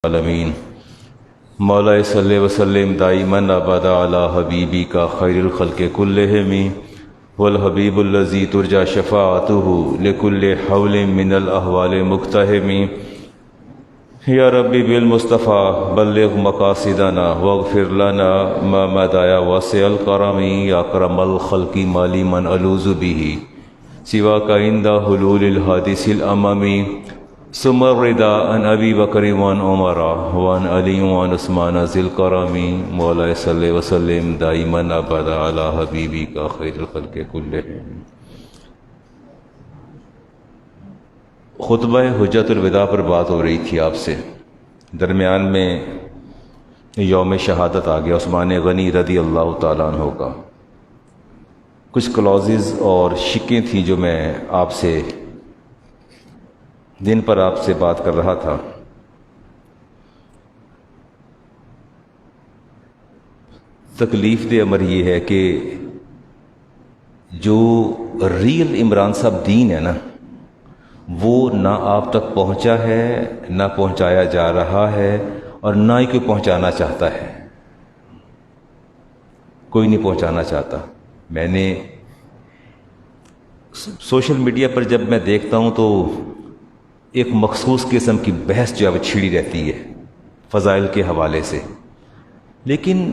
العالمین مولا صلی وسلم دائماً ابدا علی حبیبی کا خیر الخلق کلہم والحبیب الذی ترجى شفاعته لکل حول من الاحوال مقتحم یا ربی بالمصطفیٰ بلغ مقاصدنا واغفر لنا ما مدى واسع الکرم یا اکرم الخلق مالی من الوذ به سواک عند حلول الحادث الاممی ثم الرضا عن ابی بکر وعن عمر وعن علی وعن عثمان ذی الکرم مولا صلی وسلم دائماً ابدا علی حبیبی کا خیر الخلق کلہم۔ خطبہ حجۃ الوداع پر بات ہو رہی تھی آپ سے، درمیان میں یوم شہادت آ گیا عثمان غنی رضی اللہ تعالیٰ عنہ کا۔ کچھ کلوزز اور شکیں تھیں جو میں آپ سے دن پر آپ سے بات کر رہا تھا۔ تکلیف دہ امر یہ ہے کہ جو ریئل عمران صاحب دین ہے نا، وہ نہ آپ تک پہنچا ہے، نہ پہنچایا جا رہا ہے، اور نہ ہی کوئی پہنچانا چاہتا ہے۔ کوئی نہیں پہنچانا چاہتا۔ میں نے سوشل میڈیا پر جب میں دیکھتا ہوں تو ایک مخصوص قسم کی بحث جو ہے وہ چھڑی رہتی ہے فضائل کے حوالے سے، لیکن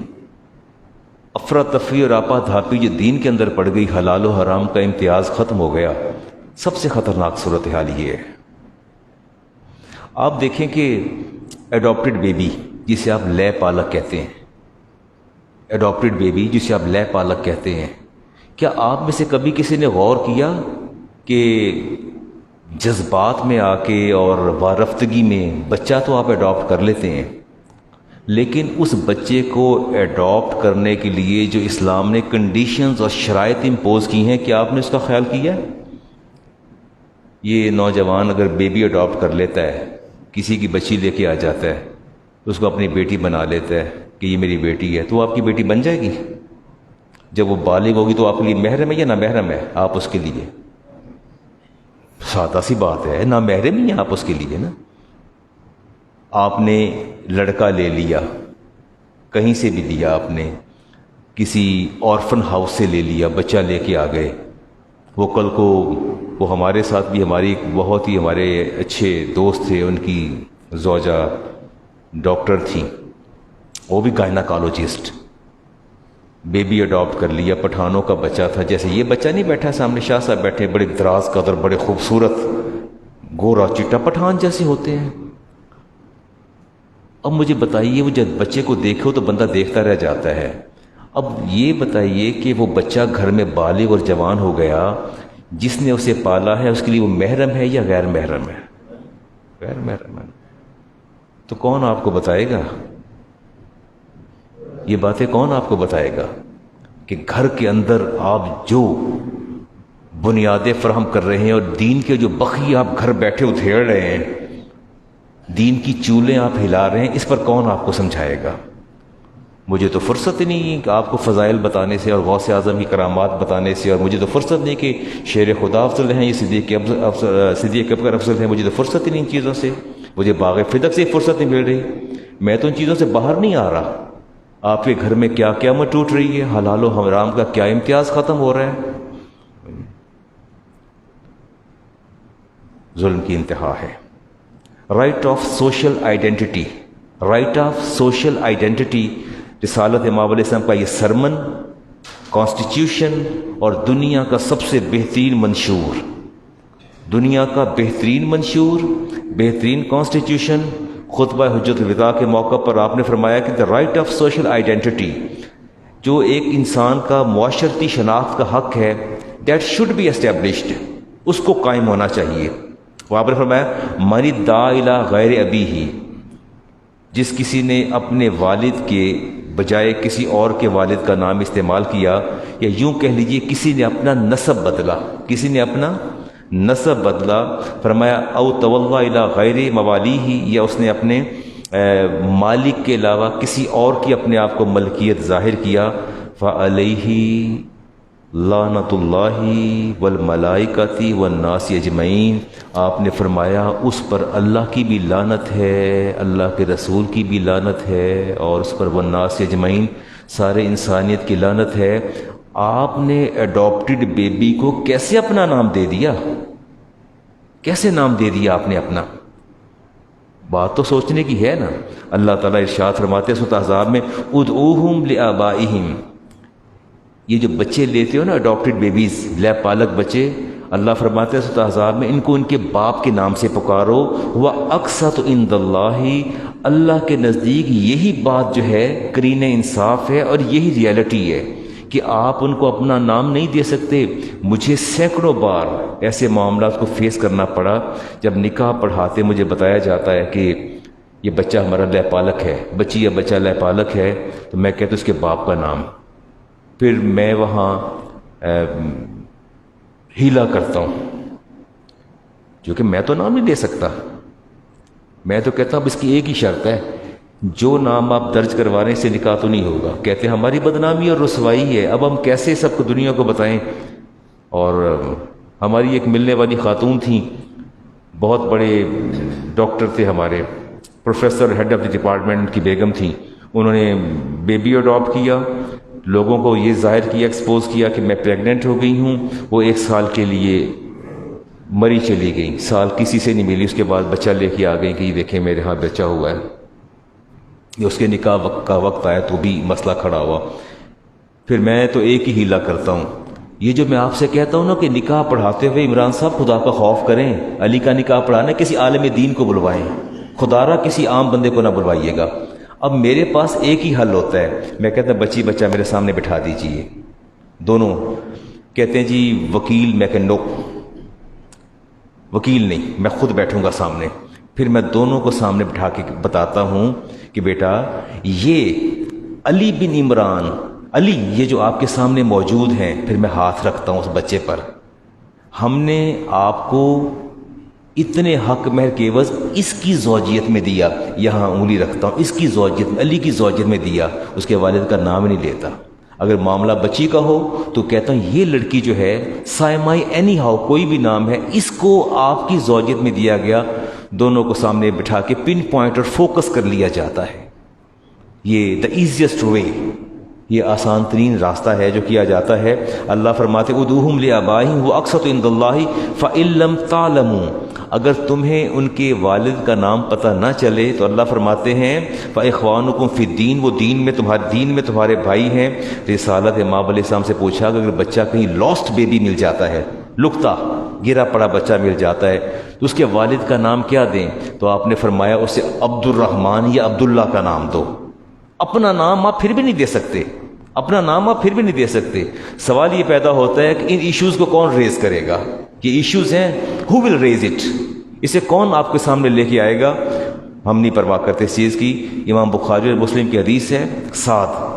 افراتفری اور آپا دھاپی جو دین کے اندر پڑ گئی، حلال و حرام کا امتیاز ختم ہو گیا۔ سب سے خطرناک صورتحال یہ ہے۔ آپ دیکھیں کہ ایڈاپٹڈ بیبی جسے آپ لے پالک کہتے ہیں، ایڈاپٹڈ بیبی جسے آپ لے پالک کہتے ہیں، کیا آپ میں سے کبھی کسی نے غور کیا کہ جذبات میں آ کے اور وارفتگی میں بچہ تو آپ ایڈاپٹ کر لیتے ہیں، لیکن اس بچے کو ایڈاپٹ کرنے کے لیے جو اسلام نے کنڈیشنز اور شرائط امپوز کی ہیں، کیا آپ نے اس کا خیال کیا؟ یہ نوجوان اگر بیبی اڈاپٹ کر لیتا ہے، کسی کی بچی لے کے آ جاتا ہے، تو اس کو اپنی بیٹی بنا لیتا ہے کہ یہ میری بیٹی ہے، تو وہ آپ کی بیٹی بن جائے گی؟ جب وہ بالغ ہوگی تو آپ کے لیے محرم ہے یا نہ محرم ہے آپ اس کے لیے؟ سادہ سی بات ہے، نہ محرم ہی ہے آپ اس کے لیے نا۔ آپ نے لڑکا لے لیا، کہیں سے بھی لیا، آپ نے کسی آرفن ہاؤس سے لے لیا، بچہ لے کے آ گئے، وہ کل کو وہ ہمارے ساتھ بھی ہماری ایک بہت ہی ہمارے اچھے دوست تھے، ان کی زوجہ ڈاکٹر تھیں، وہ بھی گائناکالوجسٹ، بیبی اڈاپٹ کر لیا، پٹھانوں کا بچہ تھا، جیسے یہ بچہ نہیں بیٹھا سامنے شاہ صاحب بیٹھے، بڑے دراز قدر، بڑے خوبصورت، گورا چٹا پٹھان جیسے ہوتے ہیں۔ اب مجھے بتائیے، وہ جب بچے کو دیکھو تو بندہ دیکھتا رہ جاتا ہے۔ اب یہ بتائیے کہ وہ بچہ گھر میں بالغ اور جوان ہو گیا، جس نے اسے پالا ہے اس کے لیے وہ محرم ہے یا غیر محرم ہے؟ غیر محرم ہے۔ تو کون آپ کو بتائے گا یہ باتیں؟ کون آپ کو بتائے گا کہ گھر کے اندر آپ جو بنیادیں فراہم کر رہے ہیں اور دین کے جو بخی آپ گھر بیٹھے ادھیڑ رہے ہیں، دین کی چولیں آپ ہلا رہے ہیں، اس پر کون آپ کو سمجھائے گا؟ مجھے تو فرصت ہی نہیں کہ آپ کو فضائل بتانے سے اور غوث اعظم کی کرامات بتانے سے، اور مجھے تو فرصت نہیں کہ شیر خدا افضل ہیں، یہ صدیق اکبر افضل ہیں، مجھے تو فرصت ہی نہیں ان چیزوں سے، مجھے باغ فدق سے فرصت نہیں مل رہی، میں تو ان چیزوں سے باہر نہیں آ رہا۔ آپ کے گھر میں کیا قیامت ٹوٹ رہی ہے، حلال و حرام کا کیا امتیاز ختم ہو رہا ہے، ظلم کی انتہا ہے۔ Right of social identity, right of social identity, رسالت امام علیہ السلام کا یہ سرمن، کانسٹیٹیوشن اور دنیا کا سب سے بہترین منشور، دنیا کا بہترین منشور، بہترین کانسٹیٹیوشن، خطبہ حجۃ الوداع کے موقع پر آپ نے فرمایا کہ the right of social identity, جو ایک انسان کا معاشرتی شناخت کا حق ہے، دیٹ شوڈ بی اسٹیبلشڈ، اس کو قائم ہونا چاہیے۔ وہ آپ نے فرمایا من ادعا الی غیر ابیہ، جس کسی نے اپنے والد کے بجائے کسی اور کے والد کا نام استعمال کیا، یا یوں کہہ لیجئے کسی نے اپنا نسب بدلا، کسی نے اپنا نسب بدلا، فرمایا او تولا الی غیر موالیہ، یا اس نے اپنے مالک کے علاوہ کسی اور کی اپنے آپ کو ملکیت ظاہر کیا، فعلیہ لعنت اللہ والملائکۃ والناس اجمعین، آپ نے فرمایا اس پر اللہ کی بھی لعنت ہے، اللہ کے رسول کی بھی لعنت ہے، اور اس پر والناس اجمعین، سارے انسانیت کی لعنت ہے۔ آپ نے اڈاپٹڈ بیبی کو کیسے اپنا نام دے دیا؟ کیسے نام دے دیا آپ نے اپنا؟ بات تو سوچنے کی ہے نا۔ اللہ تعالیٰ ارشاد فرماتے ہیں سورۃ احزاب میں ادعوہم لآبائہم، یہ جو بچے لیتے ہو نا اڈاپٹڈ بیبیز، لے پالک بچے، اللہ فرماتے ہیں سورۃ احزاب میں ان کو ان کے باپ کے نام سے پکارو، وَأَقْسَطُ عِندَ اللَّهِ، اللہ کے نزدیک یہی بات جو ہے قرین انصاف ہے اور یہی ریالٹی ہے کہ آپ ان کو اپنا نام نہیں دے سکتے۔ مجھے سینکڑوں بار ایسے معاملات کو فیس کرنا پڑا جب نکاح پڑھاتے مجھے بتایا جاتا ہے کہ یہ بچہ ہمارا لے پالک ہے، بچی یا بچہ لے پالک ہے، تو میں کہتا ہوں اس کے باپ کا نام، پھر میں وہاں ہیلا کرتا ہوں، کیونکہ میں تو نام نہیں دے سکتا۔ میں تو کہتا ہوں اب اس کی ایک ہی شرط ہے، جو نام آپ درج کروا رہے ہیں اس سے نکاح تو نہیں ہوگا۔ کہتے ہیں ہماری بدنامی اور رسوائی ہے، اب ہم کیسے سب کو دنیا کو بتائیں۔ اور ہماری ایک ملنے والی خاتون تھیں، بہت بڑے ڈاکٹر تھے ہمارے، professor head of the department کی بیگم تھیں، انہوں نے بیبی اڈاپٹ کیا، لوگوں کو یہ ظاہر کیا، ایکسپوز کیا کہ میں پریگننٹ ہو گئی ہوں، وہ 1 سال کے لیے مری چلی گئی، سال کسی سے نہیں ملی، اس کے بعد بچہ لے کے آ گئی کہ یہ دیکھیں میرے ہاں بچہ ہوا ہے۔ یہ اس کے نکاح کا وقت آیا تو بھی مسئلہ کھڑا ہوا۔ پھر میں تو ایک ہی ہیلا کرتا ہوں، یہ جو میں آپ سے کہتا ہوں نا کہ نکاح پڑھاتے ہوئے عمران صاحب خدا کا خوف کریں، علی کا نکاح پڑھانا کسی عالم دین کو بلوائیں، خدا را کسی عام بندے کو نہ بلوائیے گا۔ اب میرے پاس ایک ہی حل ہوتا ہے، میں کہتا ہوں بچی بچہ میرے سامنے بٹھا دیجئے، دونوں کہتے ہیں جی وکیل، میں کہ نو، وکیل نہیں، میں خود بیٹھوں گا سامنے، پھر میں دونوں کو سامنے بٹھا کے بتاتا ہوں کہ بیٹا یہ علی بن عمران، علی یہ جو آپ کے سامنے موجود ہیں، پھر میں ہاتھ رکھتا ہوں اس بچے پر، ہم نے آپ کو اتنے حق مہر کے عوض اس کی زوجیت میں دیا، یہاں انگلی رکھتا ہوں، اس کی زوجیت میں، علی کی زوجیت میں دیا، اس کے والد کا نام نہیں لیتا۔ اگر معاملہ بچی کا ہو تو کہتا ہوں یہ لڑکی جو ہے سائمائی اینی ہاؤ، کوئی بھی نام ہے، اس کو آپ کی زوجیت میں دیا گیا، دونوں کو سامنے بٹھا کے پن پوائنٹ اور فوکس کر لیا جاتا ہے۔ یہ دا ایزیسٹ وے، یہ آسان ترین راستہ ہے جو کیا جاتا ہے۔ اللہ فرماتے ادعوہم لآبائہم وأقسط عند اللہ فإن لم تعلموا، اگر تمہیں ان کے والد کا نام پتہ نہ چلے تو اللہ فرماتے ہیں فإخوانکم فی الدین، وہ دین میں تمہارے بھائی ہیں۔ رسالت امام علیہ السلام سے پوچھا کہ اگر بچہ کہیں لاسٹ بیبی مل جاتا ہے، لکتا گرا پڑا بچہ مل جاتا ہے تو اس کے والد کا نام کیا دیں؟ تو آپ نے فرمایا اسے عبد الرحمن یا عبداللہ کا نام دو۔ اپنا نام آپ پھر بھی نہیں دے سکتے، اپنا نام آپ پھر بھی نہیں دے سکتے۔ سوال یہ پیدا ہوتا ہے کہ ان ایشوز کو کون ریز کرے گا؟ یہ ایشوز ہیں، ہو ول ریز اٹ، اسے کون آپ کے سامنے لے کے آئے گا؟ ہم نہیں پرواہ کرتے اس چیز کی۔ امام بخاری اور مسلم کی حدیث ہے، سعد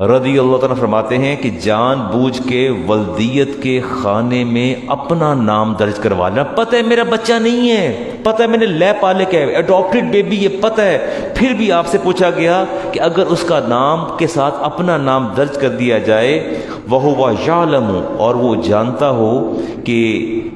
رضی اللہ تعالیٰ فرماتے ہیں کہ جان بوجھ کے ولدیت کے خانے میں اپنا نام درج کروانا، پتہ ہے میرا بچہ نہیں ہے، پتہ ہے میں نے لے پالک ہے، اڈاپٹڈ بیبی، یہ پتہ ہے، پھر بھی آپ سے پوچھا گیا کہ اگر اس کا نام کے ساتھ اپنا نام درج کر دیا جائے، وَهُوَ يَعْلَمُ، اور وہ جانتا ہو کہ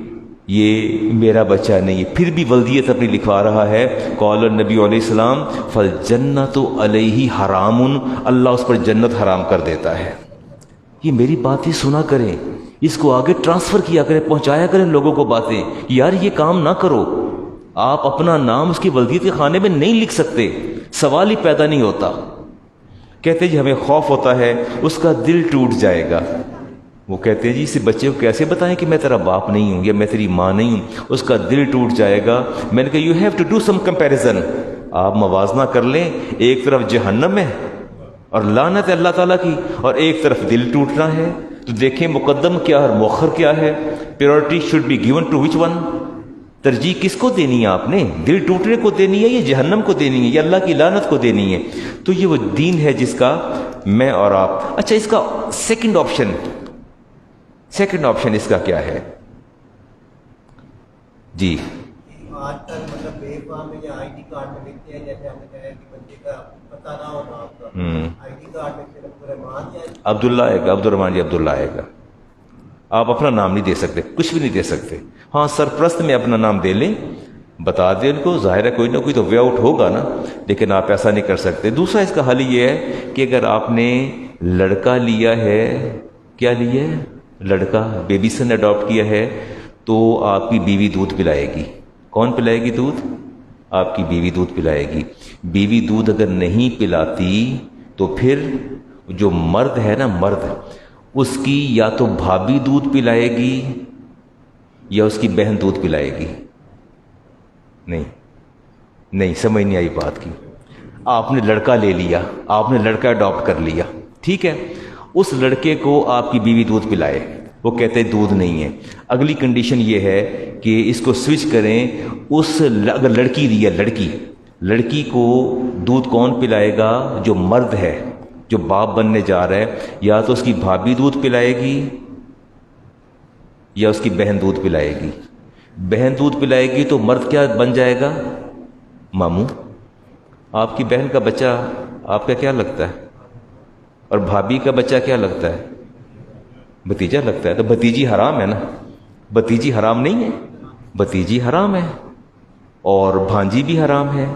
یہ میرا بچہ نہیں ہے، پھر بھی ولدیت اپنی لکھوا رہا ہے، قال النبی علیہ السلام فَالْجَنَّةُ عَلَيْهِ حَرَامٌ، اللہ اس پر جنت حرام کر دیتا ہے۔ یہ میری باتیں سنا کریں، اس کو آگے ٹرانسفر کیا کریں، پہنچایا کریں لوگوں کو باتیں، یار یہ کام نہ کرو، آپ اپنا نام اس کی ولدیت کے خانے میں نہیں لکھ سکتے، سوال ہی پیدا نہیں ہوتا۔ کہتے جی ہمیں خوف ہوتا ہے اس کا دل ٹوٹ جائے گا۔ وہ کہتے ہیں جی اسے بچے کو کیسے بتائیں کہ میں تیرا باپ نہیں ہوں یا میں تیری ماں نہیں ہوں، اس کا دل ٹوٹ جائے گا۔ میں نے کہا you have to do some comparison, آپ موازنہ کر لیں، ایک طرف جہنم ہے اور لعنت ہے اللہ تعالیٰ کی، اور ایک طرف دل ٹوٹنا ہے، تو دیکھیں مقدم کیا اور مؤخر کیا ہے۔ Priority should be given to which one, ترجیح کس کو دینی ہے؟ آپ نے دل ٹوٹنے کو دینی ہے یا جہنم کو دینی ہے یا اللہ کی لعنت کو دینی ہے؟ تو یہ وہ دین ہے جس کا میں اور آپ، اچھا اس کا سیکنڈ آپشن اس کا کیا ہے؟ جی آج کل مطلب بے فارم میں یا آئی ڈی کارڈ میں لکھتے ہیں، جیسے ہم نے کہا کہ بچے کا پتہ نہ ہونا، آپ کا آئی ڈی کارڈ میں صرف رحمان یا عبداللہ آئے گا، عبد الرحمان جی عبداللہ آئے گا۔ آپ اپنا نام نہیں دے سکتے، کچھ بھی نہیں دے سکتے. ہاں سرپرست میں اپنا نام دے لیں، بتا دیں ان کو، ظاہر ہے کوئی نہ کوئی تو وے آؤٹ ہوگا نا، لیکن آپ ایسا نہیں کر سکتے. دوسرا اس کا حل یہ ہے کہ اگر آپ نے لڑکا لیا ہے، کیا لیا ہے؟ لڑکا، بیبی سن اڈاپٹ کیا ہے، تو آپ کی بیوی دودھ پلائے گی. کون پلائے گی دودھ؟ آپ کی بیوی دودھ پلائے گی. بیوی دودھ اگر نہیں پلاتی تو پھر جو مرد ہے نا، مرد، اس کی یا تو بھابھی دودھ پلائے گی یا اس کی بہن دودھ پلائے گی. نہیں سمجھ نہیں آئی بات کی. آپ نے لڑکا لے لیا، آپ نے لڑکا اڈاپٹ کر لیا، ٹھیک ہے، اس لڑکے کو آپ کی بیوی دودھ پلائے، وہ کہتے دودھ نہیں ہے. اگلی کنڈیشن یہ ہے کہ اس کو سوئچ کریں، اگر لڑکی دی ہے، لڑکی کو دودھ کون پلائے گا؟ جو مرد ہے، جو باپ بننے جا رہا ہے، یا تو اس کی بھابھی دودھ پلائے گی یا اس کی بہن دودھ پلائے گی. بہن دودھ پلائے گی تو مرد کیا بن جائے گا؟ ماموں. آپ کی بہن کا بچہ آپ کا کیا لگتا ہے؟ اور بھابھی کا بچہ کیا لگتا ہے؟ بھتیجا لگتا ہے. تو بھتیجی حرام ہے نا؟ بھتیجی حرام نہیں ہے؟ بھتیجی حرام ہے اور بھانجی بھی حرام ہے.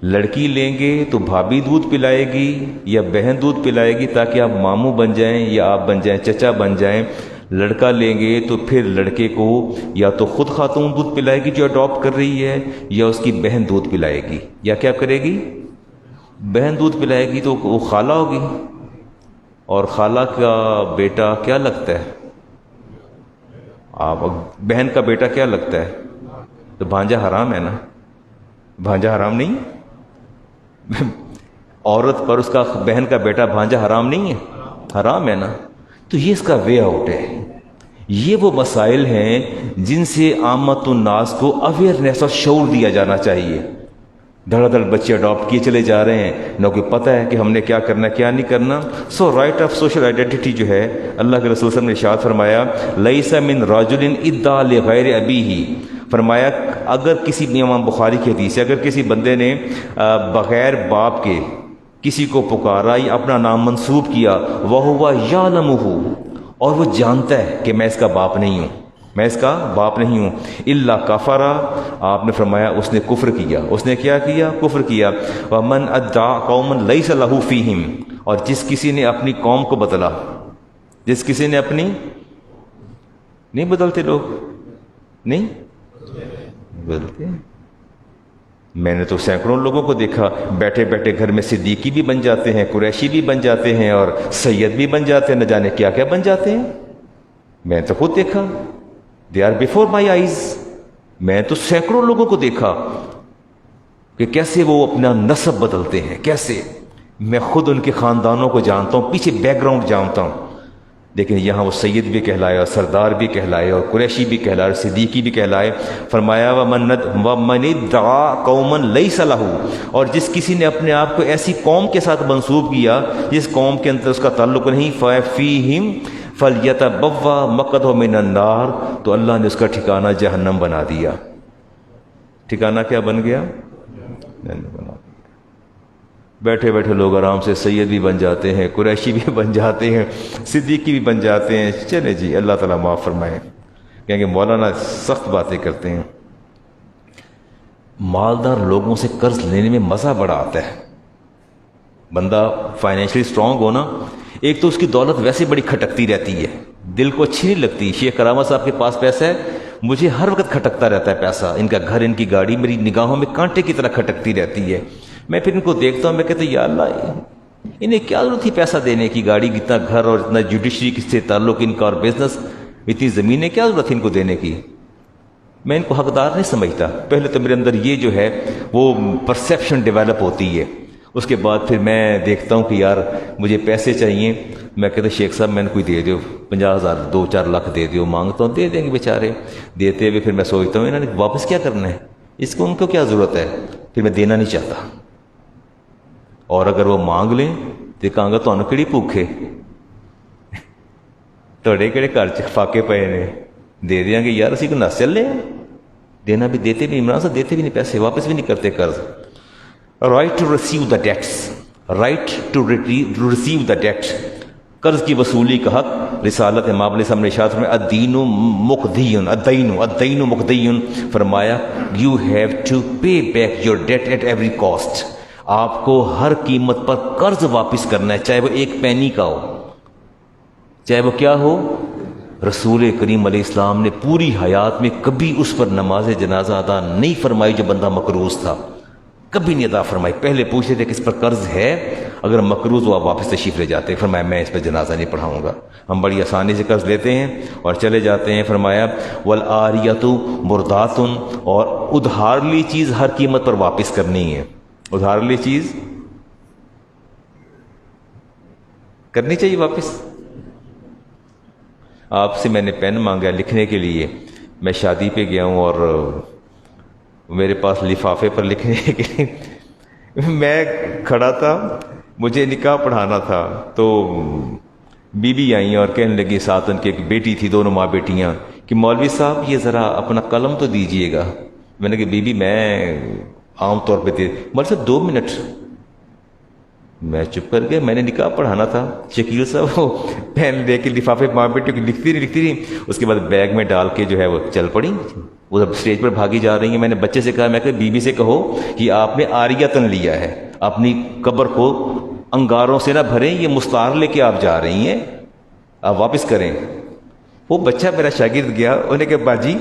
لڑکی لیں گے تو بھابھی دودھ پلائے گی یا بہن دودھ پلائے گی تاکہ آپ ماموں بن جائیں یا آپ بن جائیں چچا بن جائیں. لڑکا لیں گے تو پھر لڑکے کو یا تو خود خاتون دودھ پلائے گی جو اڈاپٹ کر رہی ہے، یا اس کی بہن دودھ پلائے گی. یا کیا کرے گی؟ بہن دودھ پلائے گی تو وہ خالہ ہوگی، اور خالہ کا بیٹا کیا لگتا ہے؟ آپ بہن کا بیٹا کیا لگتا ہے؟ تو بھانجا حرام ہے نا؟ بھانجا حرام نہیں؟ عورت پر اس کا بہن کا بیٹا بھانجا حرام نہیں ہے؟ حرام ہے نا؟ تو یہ اس کا وے آؤٹ ہے. یہ وہ مسائل ہیں جن سے عامت الناس کو اویئرنیس اور شعور دیا جانا چاہیے. دھڑا دھڑ بچے اڈاپٹ کیے چلے جا رہے ہیں، نہ کوئی پتہ ہے کہ ہم نے کیا کرنا کیا نہیں کرنا. So right of social identity جو ہے، اللہ کے رسول صلی اللہ علیہ وسلم نے ارشاد فرمایا لیس من رجل ادعا لغیر ابیہ، فرمایا اگر کسی، امام بخاری کی حدیث ہے، اگر کسی بندے نے بغیر باپ کے کسی کو پکارا یا اپنا نام منسوب کیا، وَهُوَ يَعْلَمُهُ، اور وہ جانتا ہے کہ میں اس کا باپ نہیں ہوں، میں اس کا باپ نہیں ہوں، الا کفر، آپ نے فرمایا اس نے کفر کیا. اس نے کیا کیا؟ کفر کیا. ومن ادعا قوما لیس له فیہم، اور جس کسی نے اپنی قوم کو بدلا، جس کسی نے اپنی، نہیں بدلتے لوگ، نہیں بدلتے. میں نے تو سینکڑوں لوگوں کو دیکھا بیٹھے بیٹھے گھر میں صدیقی بھی بن جاتے ہیں، قریشی بھی بن جاتے ہیں، اور سید بھی بن جاتے ہیں، نہ جانے کیا کیا بن جاتے ہیں. میں تو خود دیکھا، they are before my eyes. میں تو سینکڑوں لوگوں کو دیکھا کہ کیسے وہ اپنا نسب بدلتے ہیں، کیسے. میں خود ان کے خاندانوں کو جانتا ہوں، پیچھے بیک گراؤنڈ جانتا ہوں، لیکن یہاں وہ سید بھی کہلائے اور سردار بھی کہلائے اور قریشی بھی کہلائے اور صدیقی بھی کہلائے. فرمایا وَمَنِ ادَّعَا قَوْمًا لَيْسَ لَهُ، اور جس کسی نے اپنے آپ کو ایسی قوم کے ساتھ منسوب کیا جس قوم کے اندر اس کا تعلق نہیں، فَفِيهِمْ فَلْيَتَبَوَّأْ مَقْعَدَهُ مِنَ النَّارِ، تو اللہ نے اس کا ٹھکانہ جہنم بنا دیا. ٹھکانہ کیا بن گیا؟ بیٹھے بیٹھے لوگ آرام سے سید بھی بن جاتے ہیں، قریشی بھی بن جاتے ہیں، صدیقی بھی بن جاتے ہیں. چلے جی، اللہ تعالیٰ معاف فرمائے. کہیں گے مولانا سخت باتیں کرتے ہیں. مالدار لوگوں سے قرض لینے میں مزہ بڑا آتا ہے. بندہ فائنینشلی اسٹرانگ ہونا، ایک تو اس کی دولت ویسے بڑی کھٹکتی رہتی ہے، دل کو اچھی نہیں لگتی. شیخ کرامہ صاحب کے پاس پیسہ ہے، مجھے ہر وقت کھٹکتا رہتا ہے پیسہ. ان کا گھر، ان کی گاڑی میری نگاہوں میں کانٹے کی طرح کھٹکتی رہتی ہے. میں پھر ان کو دیکھتا ہوں، میں کہتا ہوں یا اللہ، انہیں کیا ضرورت تھی پیسہ دینے کی؟ گاڑی، اتنا گھر اور اتنا جوڈیشری سے تعلق ان کا اور بزنس، اتنی زمینیں، کیا ضرورت تھی ان کو دینے کی؟ میں ان کو حقدار نہیں سمجھتا. پہلے تو میرے اندر یہ جو ہے وہ پرسیپشن ڈیولپ ہوتی ہے. اس کے بعد پھر میں دیکھتا ہوں کہ یار مجھے پیسے چاہیے. میں کہتا ہوں شیخ صاحب میں نے کوئی دے دیو 50,000 2-4 لاکھ دے دیو. مانگتا ہوں، دے دیں گے بیچارے. دیتے ہوئے پھر میں سوچتا ہوں انہوں نے واپس کیا کرنا ہے، اس کو ان کو کیا ضرورت ہے. پھر میں دینا نہیں چاہتا. اور اگر وہ مانگ لیں تو کہاں گا تمہیں کہڑی بھوکے، تھوڑے کہڑے گھر چ فاقے پے نے، دے دیں گے یار. اسی کو نس چل رہے ہیں. دینا بھی، دیتے بھی عمران صاحب دیتے بھی نہیں، پیسے واپس بھی نہیں کرتے قرض. Right to receive the debts, right to receive the debt, قرض کی وصولی کا حق رسالت امام علیہ السلام نے ارشاد فرمایا الدین مقدیٌ، الدین مقدیٌ، فرمایا you have to pay back your debt at every cost, آپ کو ہر قیمت پر قرض واپس کرنا ہے، چاہے وہ ایک پینی کا ہو، چاہے وہ کیا ہو۔ رسول کریم علیہ السلام نے پوری حیات میں کبھی اس پر نماز جنازہ ادا نہیں فرمائی جو بندہ مقروض تھا، کبھی نہیں ادا فرمائی۔ پہلے پوچھتے تھے کہ اس پر قرض ہے، اگر مقروض ہو آپ واپس تشریف لے جاتے، فرمایا میں اس پہ جنازہ نہیں پڑھاؤں گا۔ ہم بڑی آسانی سے قرض لیتے ہیں اور چلے جاتے ہیں۔ فرمایا والعاریۃ مردات، اور ادھار لی چیز ہر قیمت پر واپس کرنی ہے، ادھار لی چیز کرنی چاہیے واپس۔ آپ سے میں نے پین مانگا لکھنے کے لیے، میں شادی پہ گیا ہوں اور میرے پاس لفافے پر لکھنے کے لیے میں کھڑا تھا، مجھے نکاح پڑھانا تھا، تو بیوی آئیں اور کہنے لگی، ساتھ ان کی ایک بیٹی تھی، دونوں ماں بیٹیاں، کہ مولوی صاحب یہ ذرا اپنا قلم تو دیجئے گا۔ میں نے کہا بیوی میں عام طور پہ مولوی صاحب 2 منٹ۔ میں چپ کر گیا، میں نے نکاح پڑھانا تھا۔ شکیل صاحب وہ پین لے کے لفافے ماں بیٹیوں کی لکھتی رہی، اس کے بعد بیگ میں ڈال کے جو ہے وہ چل پڑی، وہ اسٹیج پر بھاگی جا رہی ہیں۔ میں نے بچے سے کہا، میں کہ بیوی سے کہو کہ آپ نے عاریتن لیا ہے، اپنی قبر کو انگاروں سے نہ بھریں، یہ مستعار لے کے آپ جا رہی ہیں، آپ واپس کریں۔ وہ بچہ میرا شاگرد گیا، انہوں نے کہا باجی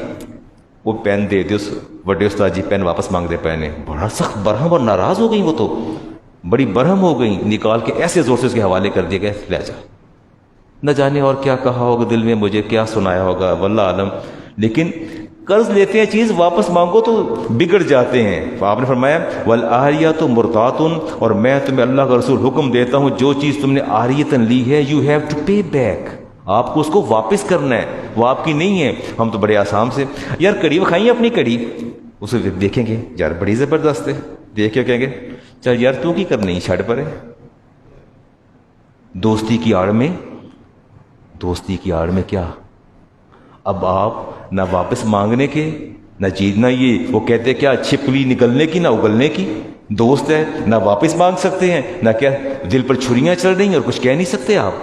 وہ پین دے دے، اس بڑے استاد جی پین واپس مانگ دے پہنے۔ بڑا سخت برہم اور ناراض ہو گئی، وہ تو بڑی برہم ہو گئی، نکال کے ایسے زور سے اس کے حوالے کر دیا گیا، لے جا۔ نہ جانے اور کیا کہا ہوگا دل میں، مجھے کیا سنایا ہوگا، واللہ عالم۔ لیکن قرض لیتے ہیں، چیز واپس مانگو تو بگڑ جاتے ہیں۔ آپ نے فرمایا والعاریۃ مردات، اور میں تمہیں اللہ کا رسول حکم دیتا ہوں جو چیز تم نے عاریتاً لی ہے you have to pay back, آپ کو اس کو واپس کرنا ہے، وہ آپ کی نہیں ہے۔ ہم تو بڑے آسان سے، یار کڑی بکھائیے اپنی کڑی، اسے دیکھیں گے یار بڑی زبردست ہے، دیکھ کے کہیں گے چل یار تو کی کرنی چھڑ پڑے۔ دوستی کی آڑ میں کیا، اب آپ نہ واپس مانگنے کے نہ جیتنا، یہ وہ کہتے کیا چھپکلی نکلنے کی نہ اگلنے کی، دوست ہے نہ واپس مانگ سکتے ہیں نہ کیا دل پر چھریاں چل رہی ہیں اور کچھ کہہ نہیں سکتے آپ،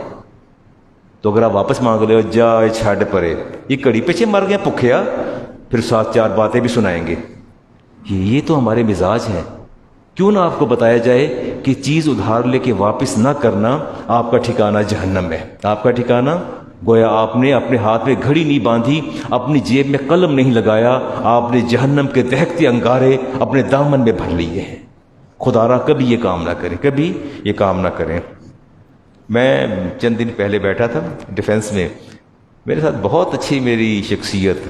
تو اگر آپ واپس مانگ رہے ہو جا چھڑ پرے، یہ کڑی پیچھے مر گیا پکھیا، پھر 7-4 باتیں بھی سنائیں گے۔ یہ تو ہمارے مزاج ہیں۔ کیوں نہ آپ کو بتایا جائے کہ چیز ادھار لے کے واپس نہ کرنا آپ کا ٹھکانہ جہنم ہے، آپ کا ٹھکانہ، گویا آپ نے اپنے ہاتھ میں گھڑی نہیں باندھی، اپنی جیب میں قلم نہیں لگایا، آپ نے جہنم کے دہکتے انگارے اپنے دامن میں بھر لیے ہیں۔ خدا را کبھی یہ کام نہ کریں، کبھی یہ کام نہ کریں۔ میں چند دن پہلے بیٹھا تھا ڈیفنس میں، میرے ساتھ بہت اچھی میری شخصیت،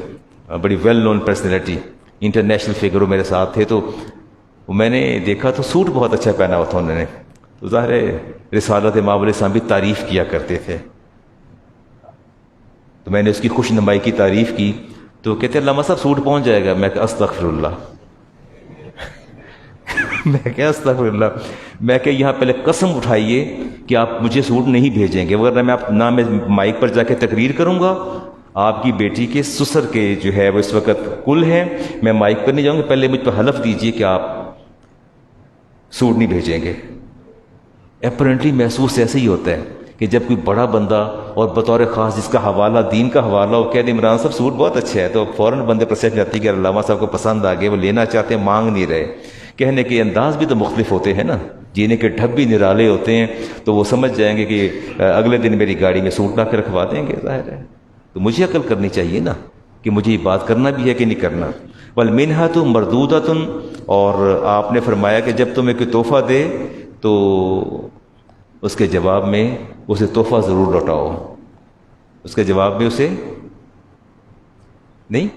بڑی well known personality, international figure میرے ساتھ تھے، تو میں نے دیکھا تو سوٹ بہت اچھا پہنا ہوا تھا انہوں نے، تو ظاہر ہے رسالت امام علیہ السلام بھی تعریف کیا کرتے تھے، تو میں نے اس کی خوش نمائی کی تعریف کی، تو کہتے ہیں علامہ صاحب سوٹ پہنچ جائے گا۔ میں کہ استغفر اللہ میں کہ استغفر اللہ، میں کہ یہاں پہلے قسم اٹھائیے کہ آپ مجھے سوٹ نہیں بھیجیں گے، ورنہ نہ میں مائک پر جا کے تقریر کروں گا، آپ کی بیٹی کے سسر کے جو ہے وہ اس وقت کل ہیں، میں مائک پر نہیں جاؤں گا، پہلے مجھ پہ حلف دیجئے کہ آپ سوٹ نہیں بھیجیں گے۔ اپرنٹلی محسوس ایسے ہی ہوتا ہے کہ جب کوئی بڑا بندہ اور بطور خاص جس کا حوالہ دین کا حوالہ ہو، کہہ دے عمران صاحب سوٹ بہت اچھا ہے، تو فوراً بندے پرسیپٹ جاتی ہے کہ علامہ صاحب کو پسند آ گئے، وہ لینا چاہتے ہیں، مانگ نہیں رہے۔ کہنے کے انداز بھی تو مختلف ہوتے ہیں نا، جینے کے ڈھب بھی نرالے ہوتے ہیں، تو وہ سمجھ جائیں گے کہ اگلے دن میری گاڑی میں سوٹ لا کے رکھوا دیں گے، ظاہر ہے۔ تو مجھے عقل کرنی چاہیے نا کہ مجھے یہ بات کرنا بھی ہے کہ نہیں کرنا۔ والمنحۃ مردودۃ، اور آپ نے فرمایا کہ جب تمہیں کوئی تحفہ دے تو اس کے جواب میں اسے تحفہ ضرور لوٹاؤ، اس کے جواب میں اسے نہیں،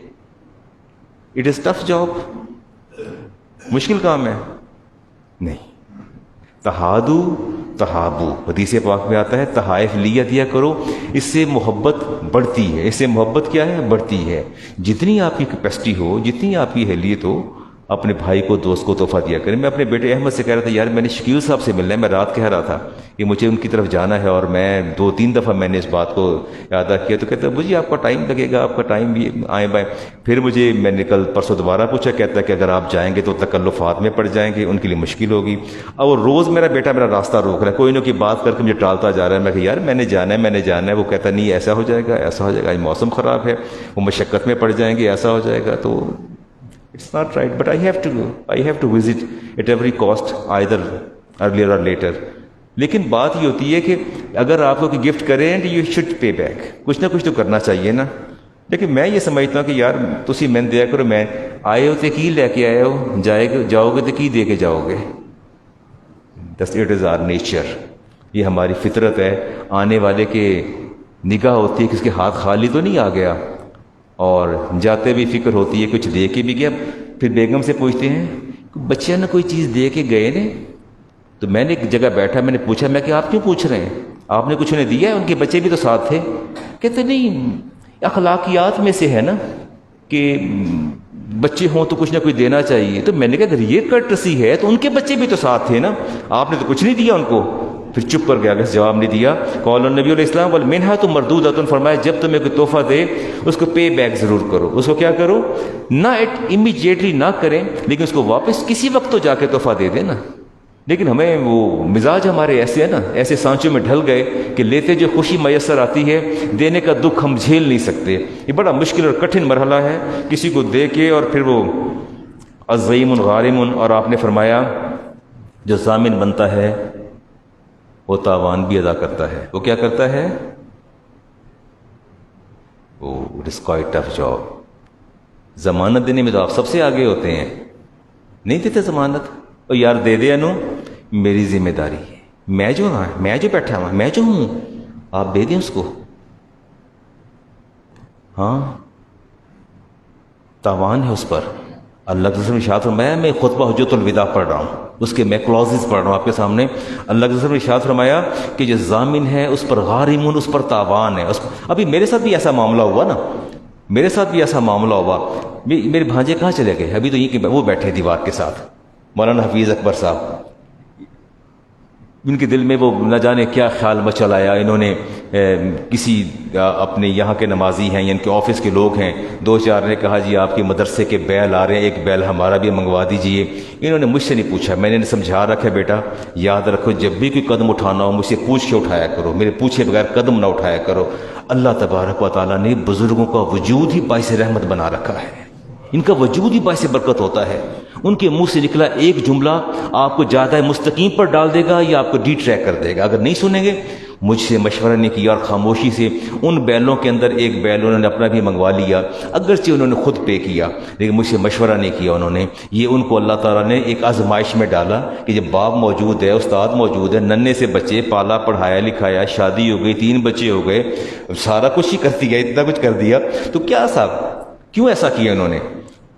اٹ از ٹف جاب، مشکل کام ہے، نہیں۔ تہادو تہابو، حدیث پاک میں آتا ہے تحائف لیا دیا کرو، اس سے محبت بڑھتی ہے، اس سے محبت کیا ہے، بڑھتی ہے۔ جتنی آپ کی کیپیسٹی ہو، جتنی آپ کی اہلیت ہو، اپنے بھائی کو دوست کو تحفہ دیا کریں. میں اپنے بیٹے احمد سے کہہ رہا تھا یار میں نے شکیل صاحب سے ملنا ہے, میں رات کہہ رہا تھا کہ مجھے ان کی طرف جانا ہے اور میں 2-3 دفعہ میں نے اس بات کو ادا کیا, تو کہتا ہے مجھے آپ کا ٹائم لگے گا, آپ کا ٹائم بھی آئیں بائیں. پھر مجھے میں نے کل پرسوں دوبارہ پوچھا, کہتا ہے کہ اگر آپ جائیں گے تو تکلفات میں پڑ جائیں گے, ان کے لیے مشکل ہوگی. اور روز میرا بیٹا میرا راستہ روک رہا ہے, کوئی نہ کوئی بات کر کے مجھے ٹالتا جا رہا ہے. میں کہ یار میں نے جانا ہے میں نے جانا ہے. وہ کہتا نہیں ایسا ہو جائے گا ایسا ہو جائے گا, آج موسم خراب ہے, وہ مشقت میں پڑ جائیں گے, ایسا ہو جائے گا. تو it's not right, but I have to visit at every cost, either earlier or later. لیکن بات یہ ہوتی ہے کہ اگر آپ کو کوئی گفٹ کریں تو یو شوڈ پے بیک, کچھ نہ کچھ تو کرنا چاہیے نا. لیکن میں یہ سمجھتا ہوں کہ یار تسی میں دیا کرو, میں آئے ہو تو کی لے کے آئے ہو, جاؤ گے تو کی دے کے جاؤ گے. اٹ از آر نیچر, یہ ہماری فطرت ہے. آنے والے کے نگاہ ہوتی ہے کہ اس کے ہاتھ خالی تو نہیں آ گیا, اور جاتے بھی فکر ہوتی ہے کچھ دے کے بھی گیا. پھر بیگم سے پوچھتے ہیں بچے نہ کوئی چیز دے کے گئے نے. تو میں نے ایک جگہ بیٹھا, میں نے پوچھا, میں کہ آپ کیوں پوچھ رہے ہیں, آپ نے کچھ انہیں دیا ہے؟ ان کے بچے بھی تو ساتھ تھے. کہتے نہیں اخلاقیات میں سے ہے نا کہ بچے ہوں تو کچھ نہ کچھ دینا چاہیے. تو میں نے کہا اگر یہ کرٹسی ہے تو ان کے بچے بھی تو ساتھ تھے نا, آپ نے تو کچھ نہیں دیا ان کو. پھر چپ کر گیا, بس جواب نہیں دیا. قول النبی علیہ السلام والمنہا تو مردودۃ, فرمایا جب تمہیں کوئی تحفہ دے اس کو پے بیک ضرور کرو. اس کو کیا کرو, نہ امیجیٹلی نہ کریں, لیکن اس کو واپس کسی وقت تو جا کے تحفہ دے دیں نا. لیکن ہمیں وہ مزاج ہمارے ایسے ہیں نا, ایسے سانچوں میں ڈھل گئے کہ لیتے جو خوشی میسر آتی ہے دینے کا دکھ ہم جھیل نہیں سکتے. یہ بڑا مشکل اور کٹھن مرحلہ ہے کسی کو دے کے, اور پھر وہ عظیم غارم. اور آپ نے فرمایا جو ضامن بنتا ہے وہ تاوان بھی ادا کرتا ہے. وہ کیا کرتا ہے, وہ it is quite tough job. ضمانت دینے میں تو آپ سب سے آگے ہوتے ہیں, نہیں دیتے ضمانت. اور یار دے دے انو, میری ذمہ داری ہے, میں جو بیٹھا ہوں, میں جو ہوں, آپ دے دیں اس کو. ہاں تاوان ہے اس پر. اللہ کے رسول نے ارشاد فرمایا, میں خطبہ حجۃ الوداع پڑھ رہا ہوں, اس کے میں کلوزز پڑھ رہا ہوں آپ کے سامنے. اللہ کے رسول نے ارشاد فرمایا کہ جو ضامن ہے اس پر غارمون, اس پر تاوان ہے. ابھی میرے ساتھ بھی ایسا معاملہ ہوا نا, میرے ساتھ بھی ایسا معاملہ ہوا. میرے بھانجے کہاں چلے گئے, ابھی تو یہ کہ وہ بیٹھے دیوار کے ساتھ, مولانا حفیظ اکبر صاحب. ان کے دل میں وہ نہ جانے کیا خیال مچل آیا. انہوں نے کسی اپنے یہاں کے نمازی ہیں یا ان کے آفس کے لوگ ہیں, 2-4 نے کہا جی آپ کے مدرسے کے بیل آ رہے ہیں, ایک بیل ہمارا بھی منگوا دیجئے. انہوں نے مجھ سے نہیں پوچھا, میں نے سمجھا رکھا بیٹا یاد رکھو جب بھی کوئی قدم اٹھانا ہو مجھ سے پوچھ کے اٹھایا کرو, میرے پوچھے بغیر قدم نہ اٹھایا کرو. اللہ تبارک و تعالیٰ نے بزرگوں کا وجود ہی باعث رحمت بنا رکھا ہے, ان کا وجود ہی باعث برکت ہوتا ہے. ان کے منہ سے نکلا ایک جملہ آپ کو زیادہ مستقیم پر ڈال دے گا یا آپ کو ڈی ٹریک کر دے گا. اگر نہیں سنیں گے, مجھ سے مشورہ نہیں کیا اور خاموشی سے ان بیلوں کے اندر ایک بیل انہوں نے اپنا بھی منگوا لیا, اگرچہ انہوں نے خود پے کیا لیکن مجھ سے مشورہ نہیں کیا انہوں نے. یہ ان کو اللہ تعالیٰ نے ایک آزمائش میں ڈالا کہ جب باپ موجود ہے, استاد موجود ہے, ننھے سے بچے پالا پڑھایا لکھایا, شادی ہو گئی, 3 بچے ہو گئے, سارا کچھ ہی کر دیا, اتنا کچھ کر دیا, تو کیا صاحب کیوں ایسا کیا انہوں نے.